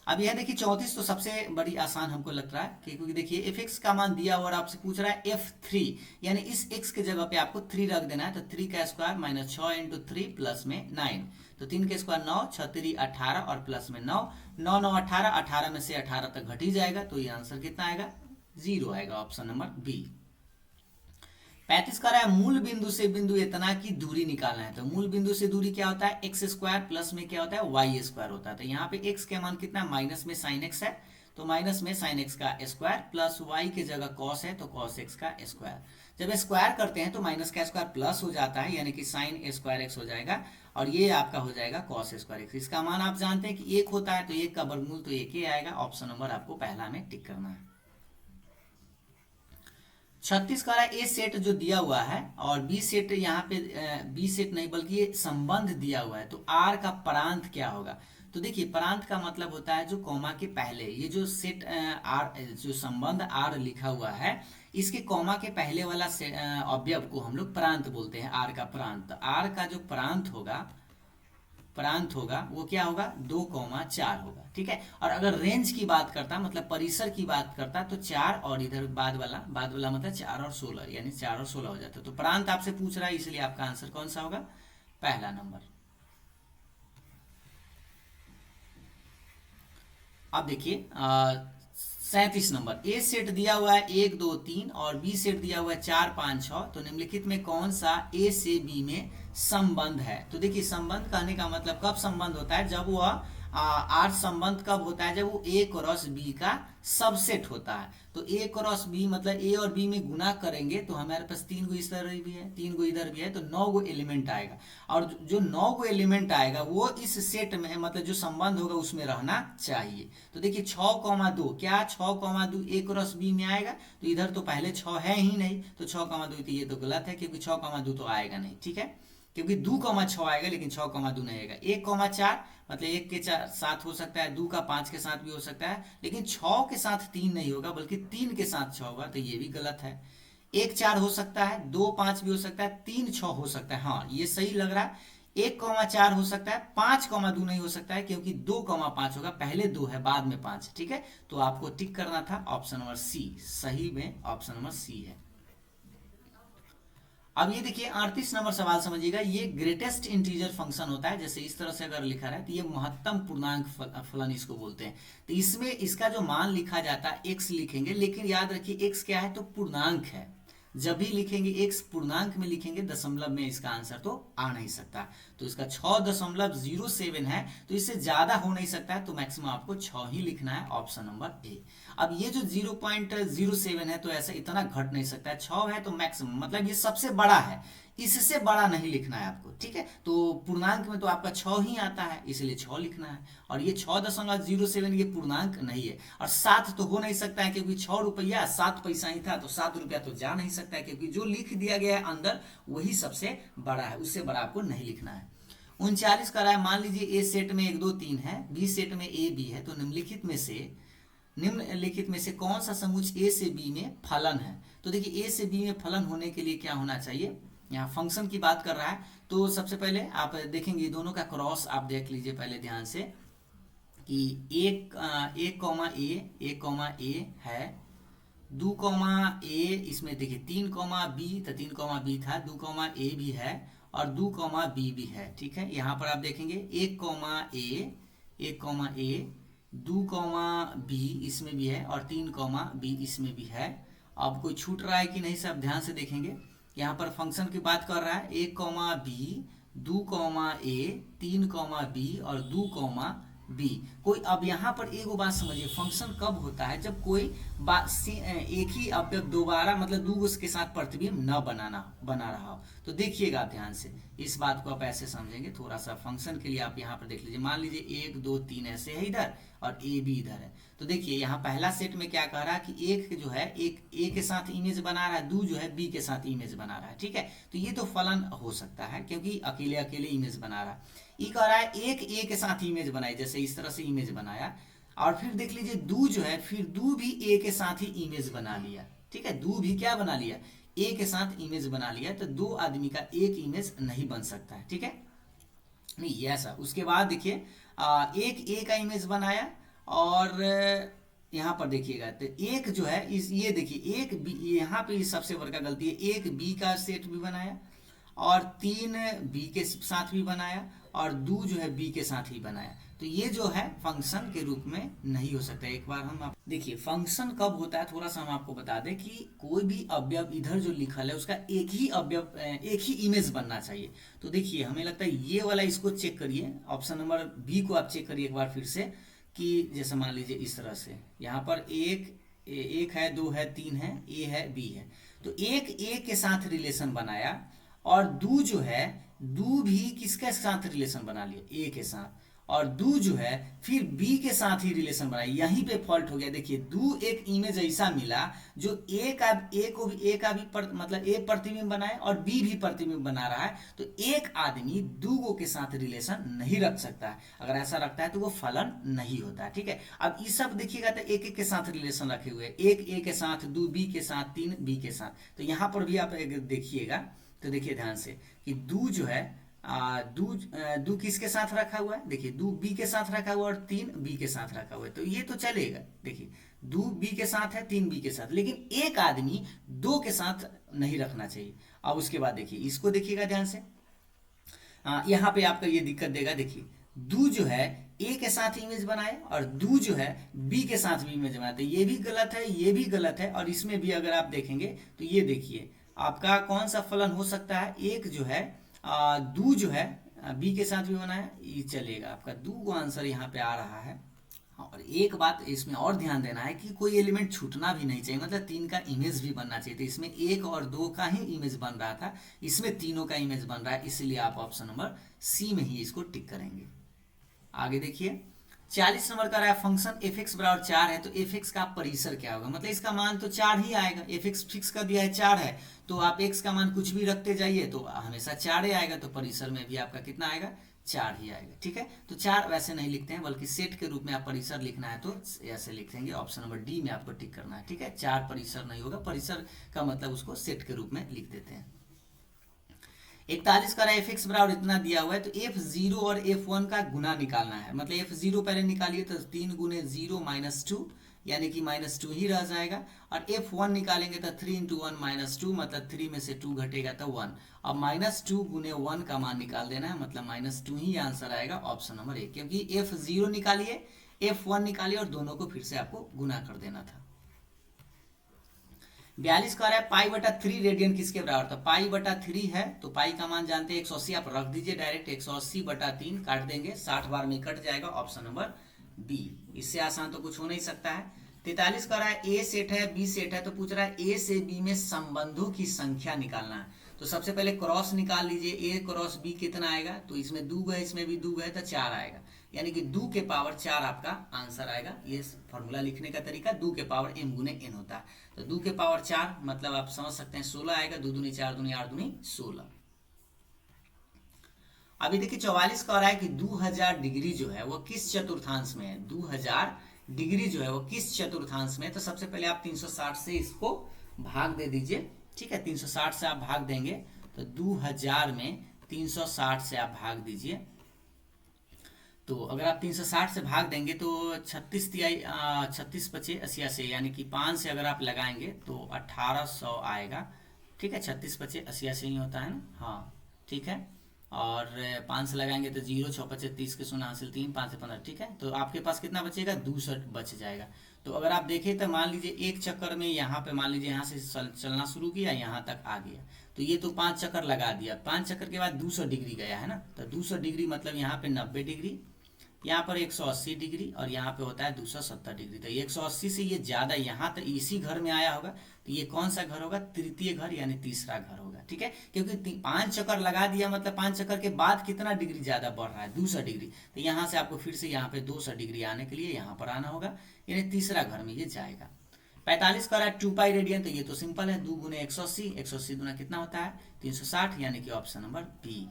अब यह देखिए 34 तो सबसे बड़ी आसान हमको लग रहा है, क्योंकि देखिए एफ एक्स का मान दिया हुआ और आपसे पूछ रहा है F3, यानी इस x के जगह पे आपको 3 रख देना है। तो 3 का स्क्वायर माइनस 6 इंटू 3 प्लस में 9, तो 3 के स्क्वायर 9, 6 3 18 और प्लस में 9, 9 9 18, 18 में से 18 तक घट ही जाएगा, तो ये आंसर कितना आएगा 0 आएगा, ऑप्शन नंबर बी। 35 का रहा है मूल बिंदु से बिंदु इतना की दूरी निकालना है। तो मूल बिंदु से दूरी क्या होता है, एक्स स्क्वायर प्लस में क्या होता है वाई स्क्वायर होता है। तो यहाँ पे एक्स के मान कितना, माइनस में साइन एक्स है, तो माइनस में साइन एक्स का स्क्वायर प्लस वाई के जगह कॉस है, तो कॉस एक्स का स्क्वायर। जब स्क्वायर करते हैं तो माइनस का स्क्वायर प्लस हो जाता है, यानी कि साइन स्क्वायर एक्स हो जाएगा, और ये आपका हो जाएगा कॉस स्क्वायर एक्स। इसका मान आप जानते हैं कि 1 होता है, तो 1 का वर्गमूल तो 1 ही आएगा, ऑप्शन नंबर आपको पहला में टिक करना है। 36 का ए सेट जो दिया हुआ है और बी सेट, यहाँ पे बी सेट नहीं बल्कि ये संबंध दिया हुआ है, तो आर का प्रांत क्या होगा। तो देखिए प्रांत का मतलब होता है जो कॉमा के पहले, ये जो सेट आर, जो संबंध आर लिखा हुआ है, इसके कॉमा के पहले वाला अवयव को हम लोग प्रांत बोलते हैं, आर का प्रांत। आर का जो प्रांत होगा वो क्या होगा 2,4 होगा, ठीक है। और अगर रेंज की बात करता, मतलब परिसर की बात करता, तो 4 और इधर बाद वाला मतलब 4 और 16, यानी 4 और 16 हो जाता। तो प्रांत आपसे पूछ रहा है, इसलिए आपका आंसर कौन सा होगा, पहला नंबर। अब देखिए 37 नंबर, ए सेट दिया हुआ है 1 2 3 और बी सेट दिया हुआ है 4 5 6, तो निम्नलिखित में कौन सा ए से बी में संबंध है। तो देखिए संबंध कहने का मतलब कब संबंध होता है, जब वह आर संबंध कब होता है, जब वो ए क्रॉस बी का सबसेट होता है। तो ए क्रॉस बी मतलब ए और बी में गुना करेंगे तो हमारे पास 3 गो इस तरह भी है, 3 गो इधर भी है, तो 9 गो एलिमेंट आएगा, और जो 9 गो एलिमेंट आएगा वो इस सेट में, मतलब जो संबंध होगा उसमें रहना चाहिए। तो देखिए 6,2 क्या 6,2 ए क्रॉस बी में आएगा, तो इधर तो पहले 6 है ही नहीं, तो 6,2 तो ये तो गलत है, क्योंकि 6,2 तो आएगा नहीं, ठीक है, क्योंकि 2,6 आएगा लेकिन 6,2 नहीं आएगा। 1,4 मतलब 1 के साथ हो सकता है, 2 का 5 के साथ भी हो सकता है, लेकिन 6 के साथ 3 नहीं होगा बल्कि 3 के साथ 6 होगा, तो ये भी गलत है। 1,4 हो सकता है, 2,5 भी हो सकता है, 3,6 हो सकता है, हाँ ये सही लग रहा है। 1,4 हो सकता है, 5,2 नहीं हो सकता है क्योंकि 2,5 होगा, पहले 2 है बाद में 5, ठीक है। तो आपको टिक करना था ऑप्शन नंबर सी, सही में ऑप्शन नंबर सी है। अब ये देखिए 38 नंबर सवाल समझिएगा, ये ग्रेटेस्ट इंटीजर फंक्शन होता है, जैसे इस तरह से अगर लिखा रहा है तो ये महत्तम पूर्णांक फलन इसको बोलते हैं। तो इसमें इसका जो मान लिखा जाता है x लिखेंगे, लेकिन याद रखिए x क्या है, तो पूर्णांक है। जब भी लिखेंगे x पूर्णांक में लिखेंगे, दशमलव में इसका आंसर तो आ नहीं सकता। तो इसका 6.07 है, तो इससे ज्यादा हो नहीं सकता है, तो मैक्सिमम आपको 6 ही लिखना है, ऑप्शन नंबर ए। अब ये जो 0.07 है तो ऐसा इतना घट नहीं सकता है, 6 है तो मैक्सिमम मतलब ये सबसे बड़ा है, इससे बड़ा नहीं लिखना है आपको, ठीक है। तो पूर्णांक में तो आपका 6 ही आता है, इसलिए 6 लिखना है। और ये 6.07 ये पूर्णांक नहीं है, और 7 तो हो नहीं सकता है क्योंकि 6 रुपया 7 पैसा ही था, तो 7 रुपया तो जा नहीं सकता है, क्योंकि जो लिख दिया गया है अंदर वही सबसे बड़ा है, उससे बड़ा आपको नहीं लिखना है। 39 का है, मान लीजिए ए सेट में 1 2 3 है, बी सेट में ए बी है, तो निम्नलिखित में से कौन सा समुच्च ए से बी में फलन है। तो देखिए ए से बी में फलन होने के लिए क्या होना चाहिए, यहाँ फंक्शन की बात कर रहा है, तो सबसे पहले आप देखेंगे दोनों का क्रॉस आप देख लीजिए पहले ध्यान से, कि एक कॉमा ए है, 2 कॉमा ए, इसमें देखिए 3 कॉमा बी, तो 3 कॉमा बी था, 2 कॉमा ए भी है और 2 कॉमा बी भी है, ठीक है। यहाँ पर आप देखेंगे 1 कॉमा ए, 2 कॉमा बी इसमें भी है और 3 कॉमा बी इसमें भी है। अब कोई छूट रहा है कि नहीं, सब ध्यान से देखेंगे। यहाँ पर फंक्शन की बात कर रहा है, 1 कॉमा बी, 2 कॉमा ए, 3 कॉमा बी और 2 कॉमा बी। कोई अब यहाँ पर एक बात समझिए, फंक्शन कब होता है, जब कोई एक ही अवयव दोबारा मतलब दो उसके साथ प्रतिबिंब न बना रहा हो। तो देखिएगा आप ध्यान से, इस बात को आप ऐसे समझेंगे थोड़ा सा, फंक्शन के लिए आप यहाँ पर देख लीजिए, मान लीजिए 1 2 3 ऐसे है इधर और ए बी इधर है। तो देखिए यहाँ पहला सेट में क्या कह रहा है कि एक जो है एक ए के साथ इमेज बना रहा है, दो जो है बी के साथ इमेज बना रहा है, ठीक है। तो ये तो फलन हो सकता है क्योंकि अकेले अकेले इमेज बना रहा है। ये कह रहा है एक ए के साथ इमेज बनाई, जैसे इस तरह से इमेज बनाया, और फिर देख लीजिए दू जो है, फिर दू भी ए के साथ ही इमेज बना लिया, ठीक है। दू भी क्या बना लिया, ए के साथ इमेज बना लिया, तो दो आदमी का एक इमेज नहीं बन सकता है, ठीक है, नहीं ऐसा। उसके बाद देखिए एक ए का इमेज बनाया, और यहाँ पर देखिएगा तो एक जो है इस, ये देखिए एक बी, यहाँ पे सबसे बड़का गलती है, एक बी का सेट भी बनाया और 3 बी के साथ भी बनाया और 2 जो है बी के साथ ही बनाया। तो ये जो है फंक्शन के रूप में नहीं हो सकता। एक बार हम देखिए फंक्शन कब होता है, थोड़ा सा हम आपको बता दें कि कोई भी अवयव इधर जो लिखल है उसका एक ही अवयव एक ही इमेज बनना चाहिए। तो देखिए हमें लगता है ये वाला, इसको चेक करिए, ऑप्शन नंबर बी को आप चेक करिए एक बार फिर से, कि जैसे मान लीजिए इस तरह से यहाँ पर एक है, 2 है, 3 है, ए है, बी है, तो एक ए के साथ रिलेशन बनाया और दू जो है, दू भी किसके साथ रिलेशन बना लिया, ए के साथ, और दू जो है फिर बी के साथ ही रिलेशन बनाई। यहीं पे फॉल्ट हो गया, देखिए दू एक इमेज ऐसा मिला जो ए का भी मतलब ए प्रतिबिंब बनाए और बी भी प्रतिबिंब बना रहा है, तो एक आदमी दूगो के साथ रिलेशन नहीं रख सकता है। अगर ऐसा रखता है तो वो फलन नहीं होता है, ठीक है। अब ये सब देखिएगा तो एक एक के साथ रिलेशन रखे हुए, एक ए के साथ, 2 बी के साथ, 3 बी के साथ। तो यहाँ पर भी आप देखिएगा तो देखिए ध्यान से कि दू जो है दू किसके साथ रखा हुआ है, देखिए 2 बी के साथ रखा हुआ है और 3 बी के साथ रखा हुआ है, तो ये तो चलेगा। देखिए 2 बी के साथ है, 3 बी के साथ, लेकिन एक आदमी 2 के साथ नहीं रखना चाहिए। अब उसके बाद देखिए इसको देखिएगा ध्यान से, यहाँ पे आपका ये दिक्कत देगा। देखिए दू जो है ए के साथ इमेज बनाए और दू जो है बी के साथ भी इमेज बनाए, तो ये भी गलत है, ये भी गलत है। और इसमें भी अगर आप देखेंगे तो ये देखिए आपका कौन सा फलन हो सकता है, एक जो है दू जो है बी के साथ भी बनाया, ये चलेगा। आपका दू को आंसर यहाँ पे आ रहा है। और एक बात इसमें और ध्यान देना है कि कोई एलिमेंट छूटना भी नहीं चाहिए, मतलब 3 का इमेज भी बनना चाहिए। तो इसमें 1 और 2 का ही इमेज बन रहा था, इसमें तीनों का इमेज बन रहा है, इसलिए आप ऑप्शन नंबर सी में ही इसको टिक करेंगे। आगे देखिए 40 नंबर का रहा है फंक्शन एफ एक्स बराबर 4 है, तो एफ एक्स का परिसर क्या होगा, मतलब इसका मान तो 4 ही आएगा। एफ एक्स फिक्स कर दिया है 4 है, तो आप एक्स का मान कुछ भी रखते जाइए तो हमेशा 4 ही आएगा, तो परिसर में भी आपका कितना आएगा, 4 ही आएगा। ठीक है, तो 4 वैसे नहीं लिखते हैं, बल्कि सेट के रूप में आप परिसर लिखना है तो ऐसे लिखेंगे। ऑप्शन नंबर डी में आपको टिक करना है। ठीक है, 4 परिसर नहीं होगा, परिसर का मतलब उसको सेट के रूप में लिख देते हैं। 41 का एफ एक्स बराबर इतना दिया हुआ है, तो एफ जीरो और एफ वन का गुना निकालना है। मतलब एफ जीरो पहले निकालिए तो 3 गुने 0 -2 यानी कि -2 ही रह जाएगा, और एफ वन निकालेंगे तो 3 × 1 -2 मतलब 3 में से 2 घटेगा तो 1। अब -2 गुने 1 का मान निकाल देना है, मतलब -2 ही आंसर आएगा ऑप्शन नंबर ए, क्योंकि एफ जीरो निकालिए एफ वन निकालिए और दोनों को फिर से आपको गुना कर देना था। 42 का रहा है π/3 रेडियन किसके बराबर था, π/3 है तो पाई का मान जानते हैं 180, आप रख दीजिए डायरेक्ट 180/3 काट देंगे 60 बार में कट जाएगा, ऑप्शन नंबर बी। इससे आसान तो कुछ हो नहीं सकता है। 43 का रहा है ए सेट है बी सेट है, तो पूछ रहा है ए से बी में संबंधों की संख्या निकालना है। तो सबसे पहले क्रॉस निकाल लीजिए, ए क्रॉस बी कितना आएगा, तो इसमें 2 है इसमें भी 2 है तो 4 आएगा, यानी कि 2 के पावर 4 आपका आंसर आएगा। ये फॉर्मूला लिखने का तरीका 2 के पावर m गुने n होता है, तो 2 के पावर 4 मतलब आप समझ सकते हैं 16 आएगा, 2 दूनी 4 दूनी 8 दूनी 16। अभी देखिए 44 का रहा है कि 2000 डिग्री जो है वो किस चतुर्थांश में है, 2000 डिग्री जो है वो किस चतुर्थांश में है। तो सबसे पहले आप 360 से इसको भाग दे दीजिए। ठीक है, 360 से आप भाग देंगे तो 2000 में 360 से आप भाग दीजिए, तो अगर आप 360 से भाग देंगे तो 36 तिहाई 36 पचे 88 यानी कि 5 से अगर आप लगाएंगे तो 1800 आएगा। ठीक है, 36 पचे 88 ही होता है ना, हाँ ठीक है, और 5 से लगाएंगे तो 0 6 पचे 30 के 0 हासिल 3 5 से 15। ठीक है, तो आपके पास कितना बचेगा, 62 बच जाएगा। तो अगर आप देखें तो मान लीजिए एक चक्कर में यहाँ पे मान लीजिए यहाँ से चलना शुरू किया यहाँ तक आ गया, तो ये तो 5 चक्कर लगा दिया, 5 चक्कर के बाद 200 डिग्री गया है ना, तो 200 डिग्री मतलब यहाँ पे 90 डिग्री, यहाँ पर 180 डिग्री और यहाँ पे होता है 270 डिग्री। तो 180 से ये ज़्यादा यहाँ तक इसी घर में आया होगा, तो ये कौन सा घर होगा, तृतीय घर यानी तीसरा घर होगा। ठीक है, क्योंकि 5 चक्कर लगा दिया मतलब 5 चक्कर के बाद कितना डिग्री ज़्यादा बढ़ रहा है, 200 डिग्री। तो यहाँ से आपको फिर से यहाँ पे 200 डिग्री आने के लिए यहाँ पर आना होगा, यानी तीसरा घर में ये जाएगा। 45 का रहा है 2π रेडियन, तो ये तो सिंपल है, 2 गुने 180, 180 गुना कितना होता है 360, यानी कि ऑप्शन नंबर बी।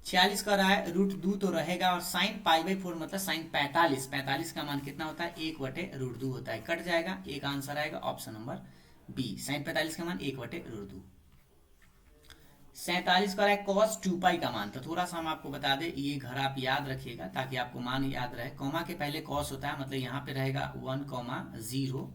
46 का रहा है √2 तो रहेगा, और साइन π/4 मतलब साइन 45, 45 का मान कितना होता है 1/√2 होता है, कट जाएगा, एक आंसर आएगा ऑप्शन नंबर बी, साइन 45 का मान 1/√2। 47 का रहा है cos 2π का मान, तो थोड़ा सा हम आपको बता दें, ये घर आप याद रखिएगा ताकि आपको मान याद रहे। कॉमा के पहले cos होता है, मतलब यहाँ पे रहेगा 1, 0,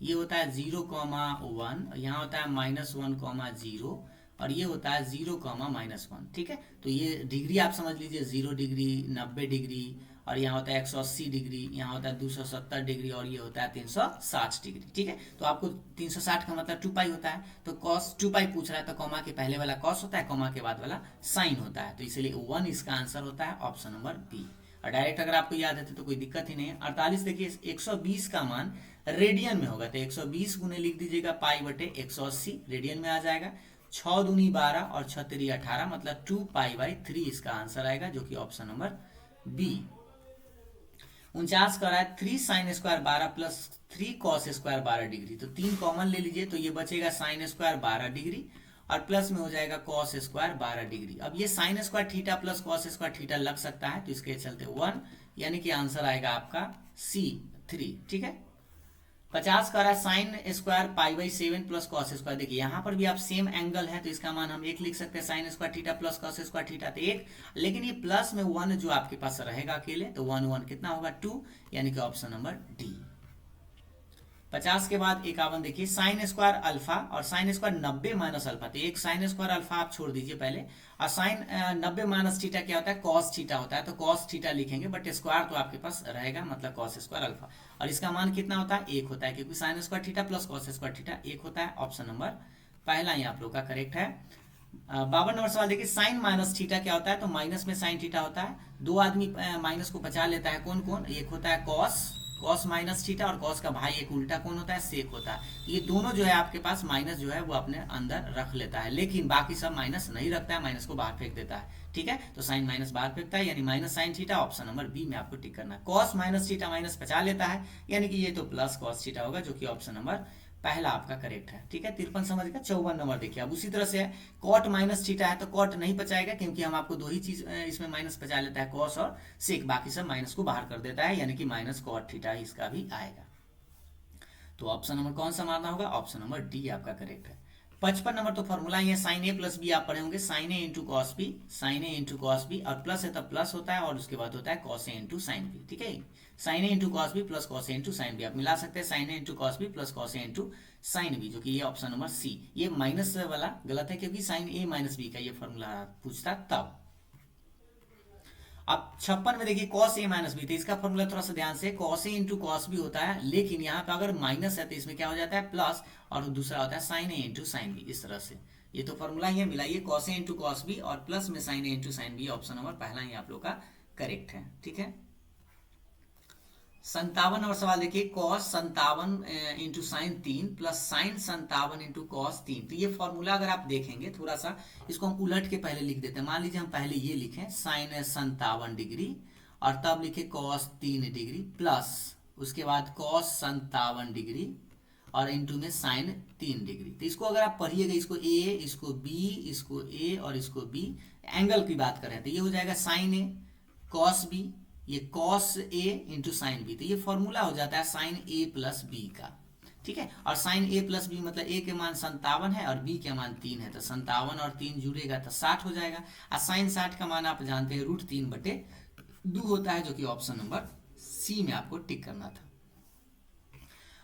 ये होता है 0, 1, यहाँ होता है -1, 0, और ये होता है 0, -1। ठीक है, तो ये डिग्री आप समझ लीजिए 0 डिग्री 90 डिग्री, और यहाँ होता है 180 डिग्री, यहाँ होता है 270 डिग्री, और ये होता है 360 डिग्री। ठीक है, तो आपको 360 का मतलब 2π होता है, तो cos 2π पूछ रहा है, तो कॉमा के पहले वाला cos होता है, कॉमा के बाद वाला साइन होता है, तो इसलिए 1 इसका आंसर होता है ऑप्शन नंबर बी। और डायरेक्ट अगर आपको याद है तो कोई दिक्कत ही नहीं है। 48 देखिए 120 का मान रेडियन में होगा, तो 120 गुने लिख दीजिएगा π/180 रेडियन में आ जाएगा, 6 दूनी 12 और 6 3 18 मतलब 2π/3 इसका आंसर आएगा, जो कि ऑप्शन नंबर बी। 49 का रहा है 3 sin square 12 plus 3 cos square 12 degree, तो 3 कॉमन ले लीजिए, तो ये बचेगा sin स्क्वायर 12 डिग्री और प्लस में हो जाएगा cos स्क्वायर 12 डिग्री। अब ये sin square theta plus cos square theta लग सकता है, तो इसके चलते 1, यानी कि आंसर आएगा आपका C3। ठीक है, 50 का रहा है sine square π/7 plus cos square, देखिए यहाँ पर भी आप सेम एंगल है तो इसका मान हम 1 लिख सकते हैं, sine square theta plus cos square theta, तो 1, लेकिन ये प्लस में 1 जो आपके पास रहेगा अकेले, तो 1 कितना होगा 2, यानी कि ऑप्शन नंबर डी। 50 के बाद 51 देखिए साइन स्क्वायर अल्फा और साइन स्क्वायर 90 माइनस अल्फा, तो एक साइन स्क्वायर अल्फा आप छोड़ दीजिए पहले, और साइन 90 माइनस थीटा क्या होता है कॉस थीटा होता है, तो कॉस थीटा लिखेंगे, बट स्क्वायर तो आपके पास रहेगा, मतलब कॉस स्क्वायर अल्फा, और इसका मान कितना होता है 1 होता है, क्योंकि sine square theta plus cos square theta 1 होता है। ऑप्शन नंबर पहला ही आप लोग का करेक्ट है। 52 नंबर सवाल देखिए साइन माइनस थीटा क्या होता है, तो माइनस में साइन थीटा होता है, दो आदमी माइनस को बचा लेता है, कौन कौन, एक होता है कॉस कॉस माइनस थीटा और कॉस का भाई एक उल्टा कौन होता है, सेक होता है। ये दोनों जो है आपके पास माइनस जो है वो अपने अंदर रख लेता है, लेकिन बाकी सब माइनस नहीं रखता है, माइनस को बाहर फेंक देता है। ठीक है, तो साइन माइनस बाहर फेंकता है, यानी minus sine theta. Option number B में आपको टिक करना है। कॉस माइनस थीटा माइनस बचा लेता है, यानी कि ये तो प्लस कॉस थीटा होगा, जो कि ऑप्शन नंबर पहला आपका करेक्ट है। ठीक है, 53 समझ गया। 54 नंबर देखिए, अब उसी तरह से है, कॉट माइनस थीटा है तो कॉट नहीं बचाएगा, क्योंकि हम आपको दो ही चीज इसमें माइनस बचा लेता है, कॉस और सेक, बाकी सब माइनस को बाहर कर देता है, यानी कि माइनस कॉट थीटा इसका भी आएगा। तो ऑप्शन नंबर कौन सा मानना होगा, ऑप्शन नंबर डी आपका करेक्ट है। 55 नंबर तो फॉर्मूला ही है, साइन ए प्लस बी आप पढ़े होंगे, sign A into cos B, sign A into cos B, और प्लस है तब प्लस होता है, और उसके बाद होता है cos A into sine B. ठीक है, sine A into cos B plus cos A into sine B, आप मिला सकते हैं sine A into cos B plus cos A into sine B, जो कि ये ऑप्शन नंबर सी। ये माइनस वाला गलत है, क्योंकि साइन ए माइनस बी का ये फॉर्मूला पूछता तब। अब 56 में देखिए कॉस ए माइनस बी, तो इसका फॉर्मूला थोड़ा सा ध्यान से, cos A into cos B होता है, लेकिन यहाँ पे अगर माइनस है तो इसमें क्या हो जाता है, प्लस, और दूसरा होता है sine A into sine B, इस तरह से। ये तो फॉर्मूला ही है, मिलाइए cos A into cos B और प्लस में sine A into sine B, option number पहला ही आप लोग का करेक्ट है। ठीक है, 57 नंबर सवाल देखिए, cos 57 into sine 3 plus sign 57 into cos 3। तो ये फॉर्मूला अगर आप देखेंगे थोड़ा सा, इसको हम उलट के पहले लिख देते हैं। मान लीजिए हम पहले ये लिखें साइन 57 डिग्री, और तब लिखे कॉस 3 डिग्री, प्लस उसके बाद कॉस 57 डिग्री, और इंटू में साइन 3 डिग्री। तो इसको अगर आप पढ़िएगा, इसको ए, इसको बी, इसको ए और इसको बी, एंगल की बात करें तो ये हो जाएगा साइन ए कॉस बी, ये cos A into sine B, तो ये फॉर्मूला हो जाता है साइन ए प्लस बी का। ठीक है, और साइन ए प्लस बी मतलब ए के मान 57 है और बी के मान 3 है, तो 57 और 3 जुड़ेगा तो 60 हो जाएगा। और साइन 60 का मान आप जानते हैं √3/2 होता है, जो कि ऑप्शन नंबर सी में आपको टिक करना था।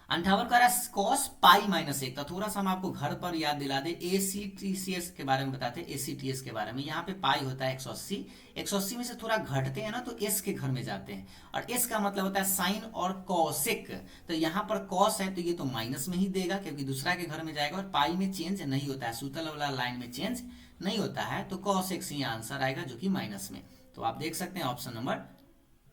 58 का कॉस पाई माइनस 1, तो थोड़ा सा हम आपको घर पर याद दिला दे, ACTCS के बारे में बताते हैं, ACTS के बारे में। यहाँ पे पाई होता है 180, 180 में से थोड़ा घटते हैं ना तो एस के घर में जाते हैं, और एस का मतलब होता है साइन और कॉसेक। तो यहाँ पर कॉस है तो ये तो माइनस में ही देगा, क्योंकि दूसरा के घर में जाएगा, और पाई में चेंज नहीं होता है, सूतल वाला लाइन में चेंज नहीं होता है, तो कॉसेक से आंसर आएगा, जो कि माइनस में। तो आप देख सकते हैं ऑप्शन नंबर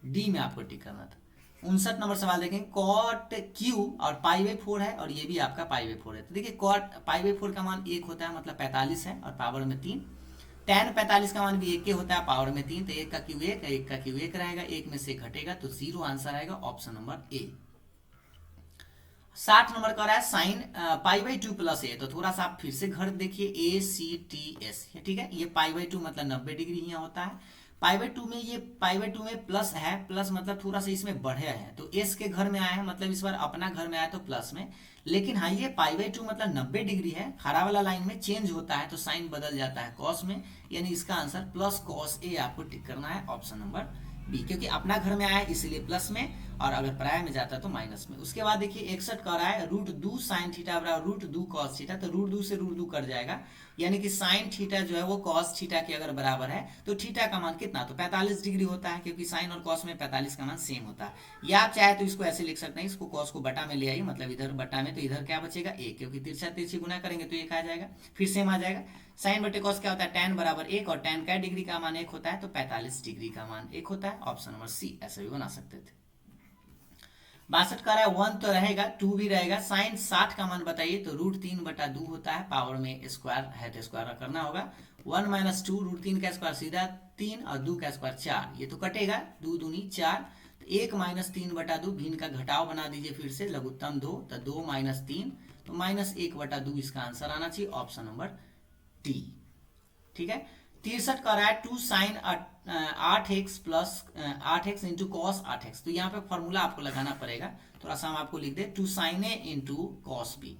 डी में आपको टिक करना था। 59 नंबर सवाल देखें, कॉट क्यू और पाई/4 है, और ये भी आपका पाई/4 है। तो देखिए कॉट पाई/4 का मान 1 होता है, मतलब 45 है, और पावर में 3। tan 45 का मान भी 1 के होता है, पावर में 3, तो 1 का क्यू 1, 1 का क्यू 1 रहेगा, 1 में से घटेगा तो 0 आंसर आएगा, ऑप्शन नंबर ए। 60 नंबर का रहा है साइन पाई/2 प्लस ए, तो थोड़ा सा आप फिर से घर देखिए, ACTS, ठीक है, ये पाई/2 मतलब 90 डिग्री यहाँ होता है। पाई/2 में ये पाई/2 में प्लस है, प्लस मतलब थोड़ा सा इसमें बढ़े है, तो एस के घर में आया है, मतलब इस बार अपना घर में आया तो प्लस में। लेकिन हाँ, ये पाई/2 मतलब 90 डिग्री है, खड़ा वाला लाइन में चेंज होता है तो साइन बदल जाता है कॉस में, यानी इसका आंसर प्लस कॉस ए आपको टिक करना है, ऑप्शन नंबर बी, क्योंकि अपना घर में आया है इसलिए प्लस में, और अगर पराया में जाता है तो माइनस में। उसके बाद देखिए 61 का रहा है √2 साइन थीटा बराबर √2 कॉस थीटा, तो √2 से √2 कट जाएगा, यानी कि साइन थीटा जो है वो कॉस थीटा के अगर बराबर है तो थीटा का मान कितना, तो 45 डिग्री होता है, क्योंकि साइन और कॉस में 45 का मान सेम होता है। या आप चाहे तो इसको ऐसे लिख सकते हैं, इसको कॉस को बटा में ले आइए, मतलब इधर बटा में, तो इधर क्या बचेगा 1, क्योंकि तिरछा तिरछी गुना करेंगे तो 1 आ जाएगा, फिर सेम आ जाएगा। साइन बटे कॉस क्या होता है, tan बराबर 1, और tan का डिग्री का मान 1 होता है, तो 45 डिग्री का मान 1 होता है, ऑप्शन नंबर सी, ऐसे भी बना सकते थे। 62 का रहा है 1 तो रहेगा, 2 भी रहेगा, साइन 60 का मान बताइए, तो √3/2 होता है, पावर में स्क्वायर है तो स्क्वायर करना होगा। 1 - 2, √3 का स्क्वायर सीधा 3, और 2 का स्क्वायर 4, ये तो कटेगा, 2 दूनी 4, तो 1 - 3/2, भिन्न का घटाव बना दीजिए फिर से, लघुत्तम 2, तो 2 - 3, तो -1/2 इसका आंसर आना चाहिए, ऑप्शन नंबर डी। ठीक है, 63 का रहा है 2 sign 8x plus 8x into cos 8x, तो यहाँ पे फॉर्मूला आपको लगाना पड़ेगा, थोड़ा सा हम आपको लिख दे, 2 sign A into cos B.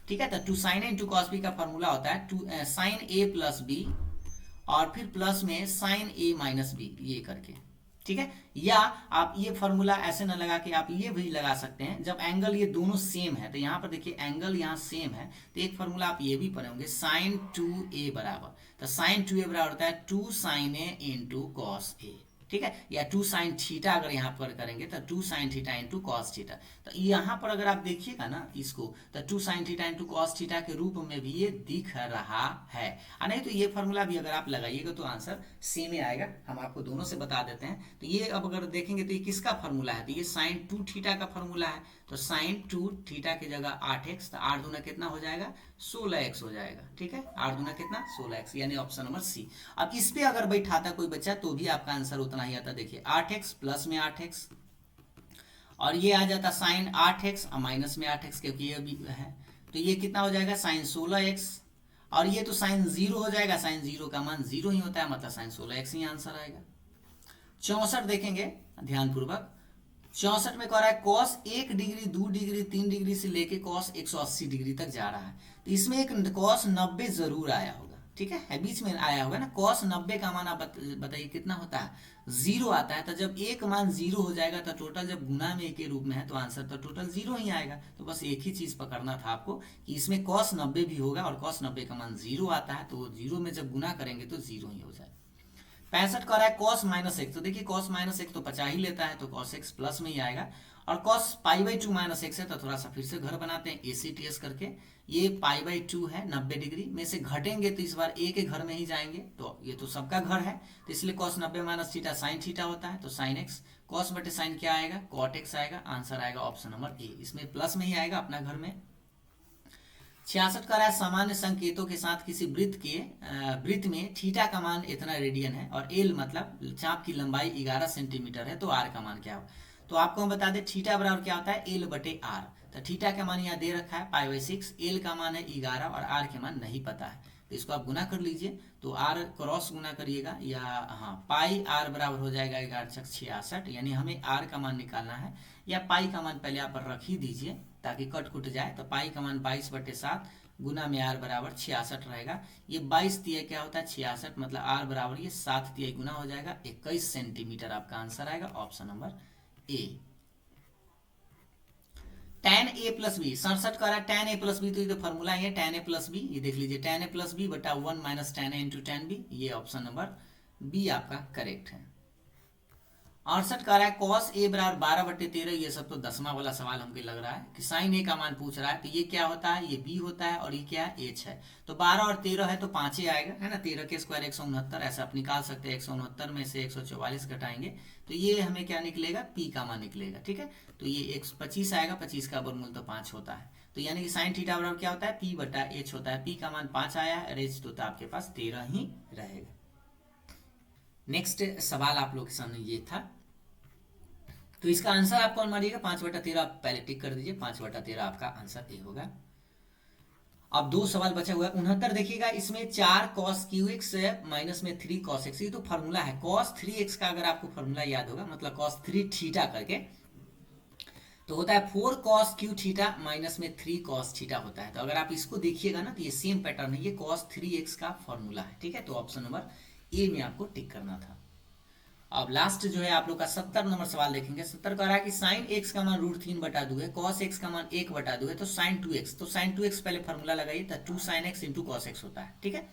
ठीक है, तो 2 sign A into cos B का फॉर्मूला होता है 2 साइन ए प्लस बी, और फिर प्लस में साइन ए माइनस बी, ये करके। ठीक है, या आप ये फॉर्मूला ऐसे न लगा के आप ये भी लगा सकते हैं, जब एंगल ये दोनों सेम है, तो यहाँ पर देखिए एंगल यहाँ सेम है, तो एक फॉर्मूला आप ये भी पढ़े होंगे, sin 2a बराबर, तो sin 2a बराबर होता है 2 sin a into cos A. ठीक है, या 2 साइन थीटा अगर यहाँ पर करेंगे तो 2 sine theta into cos theta. तो यहाँ पर अगर आप देखिएगा ना इसको, तो 2 sine theta into cos theta के रूप में भी ये दिख रहा है। और नहीं तो ये फॉर्मूला भी अगर आप लगाइएगा तो आंसर सेम ही आएगा। हम आपको दोनों से बता देते हैं। तो ये अब अगर देखेंगे तो ये किसका फॉर्मूला है, तो ये साइन 2 थीटा का फॉर्मूला है। तो साइन 2 थीटा की जगह 8x, तो 8 दूना कितना हो जाएगा, 16x हो जाएगा। ठीक है, 8 दूना कितना, 16x, यानी ऑप्शन नंबर सी। अब इस पे अगर बैठाता कोई बच्चा तो भी आपका आंसर उतना ही आता। देखिए 8x प्लस में 8x, और ये आ जाता साइन 8x और माइनस में 8x, क्योंकि ये भी है। तो ये कितना हो जाएगा, साइन 16x, और ये तो साइन 0 हो जाएगा। साइन 0 का मान 0 ही होता है, मतलब साइन 16x ही आंसर आएगा। 64 देखेंगे ध्यानपूर्वक। 64 में कह रहा है कॉस 1 डिग्री, 2 डिग्री, 3 डिग्री से लेके कॉस 180 डिग्री तक जा रहा है। तो इसमें एक कॉस 90 जरूर आया होगा। ठीक है, बीच में आया होगा ना। कॉस 90 का मान आप बताइए कितना होता है, 0 आता है। तो जब एक मान 0 हो जाएगा तो टोटल जब गुना में के रूप में है तो आंसर तो टोटल 0 ही आएगा। तो बस एक ही चीज पकड़ना था आपको कि इसमें कॉस 90 भी होगा, और कॉस 90 का मान 0 आता है, तो 0 में जब गुना करेंगे तो 0 ही हो जाएगा। 65 का रहा है कॉस माइनस एक्स। तो देखिए कॉस माइनस एक्स तो 50 ही लेता है, तो कॉस एक्स प्लस में ही आएगा। और cos pi by 2 minus x है, तो थोड़ा सा फिर से घर बनाते हैं ACTS करके। ये पाई बाई 2 है, 90 डिग्री में से घटेंगे तो इस बार ए के घर में ही जाएंगे, तो ये तो सबका घर है। तो इसलिए cos 90 minus theta sine theta होता है, तो साइन एक्स। कॉस बटे साइन क्या आएगा, कॉट एक्स आएगा। आंसर आएगा ऑप्शन नंबर ए, इसमें प्लस में ही आएगा अपना घर में। 66 का रहा है सामान्य संकेतों के साथ किसी वृत्त में थीटा का मान इतना रेडियन है और एल मतलब चाप की लंबाई 11 सेंटीमीटर है, तो आर का मान क्या हो। तो आपको हम बता दें थीटा बराबर क्या होता है, एल बटे आर। तो थीटा का मान यहाँ दे रखा है पाई बाई 6, एल का मान है 11 और आर के मान नहीं पता है। तो इसको आप गुना कर लीजिए, तो आर क्रॉस गुना करिएगा, या हाँ पाई आर बराबर हो जाएगा 11×66, यानी हमें आर का मान निकालना है, या पाई का मान पहले आप रख ही दीजिए ताकि कट कुट जाए। तो पाई का मान 22/7 गुना में आर बराबर 66 रहेगा। ये 22 तिया क्या होता है 66, मतलब आर बराबर ये 7 तिया गुना हो जाएगा, 21 सेंटीमीटर आपका आंसर आएगा option number A. tan a plus B, 67 का रहा है tan a प्लस बी, तो ये तो फॉर्मूला है tan a प्लस बी। ये देख लीजिए tan a प्लस बी बटा 1 minus tan a into tan b, ये ऑप्शन नंबर बी आपका करेक्ट है। 68 का रहा है कॉस ए बराबर 12/13। ये सब तो 10वां वाला सवाल हमको लग रहा है कि साइन ए का मान पूछ रहा है। तो ये क्या होता है, ये बी होता है, और ये क्या है एच है। तो 12 और 13 है तो 5 ही आएगा, है ना। 13 के स्क्वायर 169, ऐसा आप निकाल सकते हैं। 169 में से 144 घटाएंगे तो ये हमें क्या निकलेगा, पी का मान निकलेगा। ठीक है, तो ये 25 आएगा, 25 का वर्गमूल तो 5 होता है। तो यानी कि साइन थीटा बराबर क्या होता है, पी बटा एच होता है। पी का मान 5 आया है, एच तो आपके पास 13 ही रहेगा। नेक्स्ट सवाल आप लोग के सामने ये था, तो इसका आंसर आप कौन मारिएगा, 5/13 आप पहले टिक कर दीजिए। 5/13 आपका आंसर ए होगा। अब 2 सवाल बचा हुआ है। 69 देखिएगा, इसमें 4 cos QX माइनस में 3 cos X, ये तो फार्मूला है। cos 3x का अगर आपको फार्मूला याद होगा, मतलब cos 3 थीटा करके, तो होता है 4 cos Q थीटा माइनस में 3 cos थीटा होता है। तो अगर आप इसको देखिएगा ना तो ये सेम पैटर्न है, ये cos 3x का फॉर्मूला है। ठीक है, तो ऑप्शन नंबर ए में आपको टिक करना था। अब लास्ट जो है आप लोग का 70 नंबर सवाल देखेंगे। 70 कह रहा है कि साइन एक्स का मान √3/2 है, कॉस एक्स का मान 1/2 है, तो साइन 2x। तो साइन 2x पहले फॉर्मूला लगाइए, तो 2 sine x into cos x होता है। ठीक है,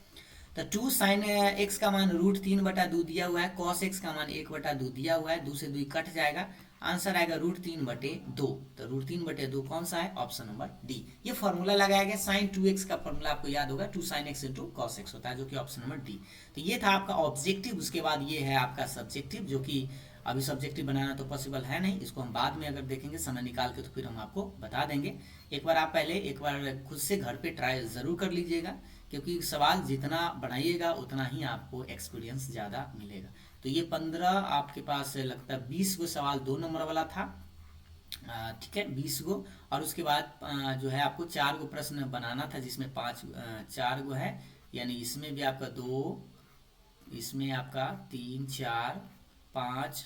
तो 2 साइन एक्स का मान √3/2 दिया हुआ है, कॉस एक्स का मान 1/2 दिया हुआ है, 2 से 2 कट जाएगा, आंसर आएगा √3/2। तो √3/2 कौन सा है, ऑप्शन नंबर डी। ये फॉर्मूला लगाया गया। साइन 2x का फॉर्मूला आपको याद होगा, 2 sine x into cos x होता है, जो कि ऑप्शन नंबर डी। तो ये था आपका ऑब्जेक्टिव। उसके बाद ये है आपका सब्जेक्टिव, जो कि अभी सब्जेक्टिव बनाना तो पॉसिबल है नहीं, इसको हम बाद में अगर देखेंगे समय निकाल के तो फिर हम आपको बता देंगे। एक बार आप पहले एक बार खुद से घर पे ट्राई ज़रूर कर लीजिएगा, क्योंकि सवाल जितना बनाइएगा उतना ही आपको एक्सपीरियंस ज़्यादा मिलेगा। तो ये 15 आपके पास लगता है 20 गो सवाल 2 नंबर वाला था। ठीक है, 20 गो, और उसके बाद जो है आपको 4 गो प्रश्न बनाना था, जिसमें 4 गो है, यानी इसमें भी आपका 2, इसमें आपका 3, 4, 5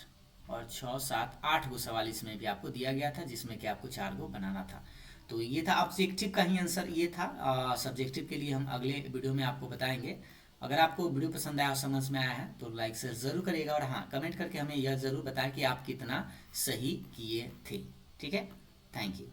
और 6, 7, 8 गो सवाल इसमें भी आपको दिया गया था, जिसमें कि आपको 4 गो बनाना था। तो ये था ऑब्जेक्टिव का ही आंसर, ये था। सब्जेक्टिव के लिए हम अगले वीडियो में आपको बताएंगे। अगर आपको वीडियो पसंद आया और समझ में आया है तो लाइक शेयर ज़रूर करिएगा, और हाँ कमेंट करके हमें यह ज़रूर बताएं कि आप कितना सही किए थे। ठीक है, थैंक यू।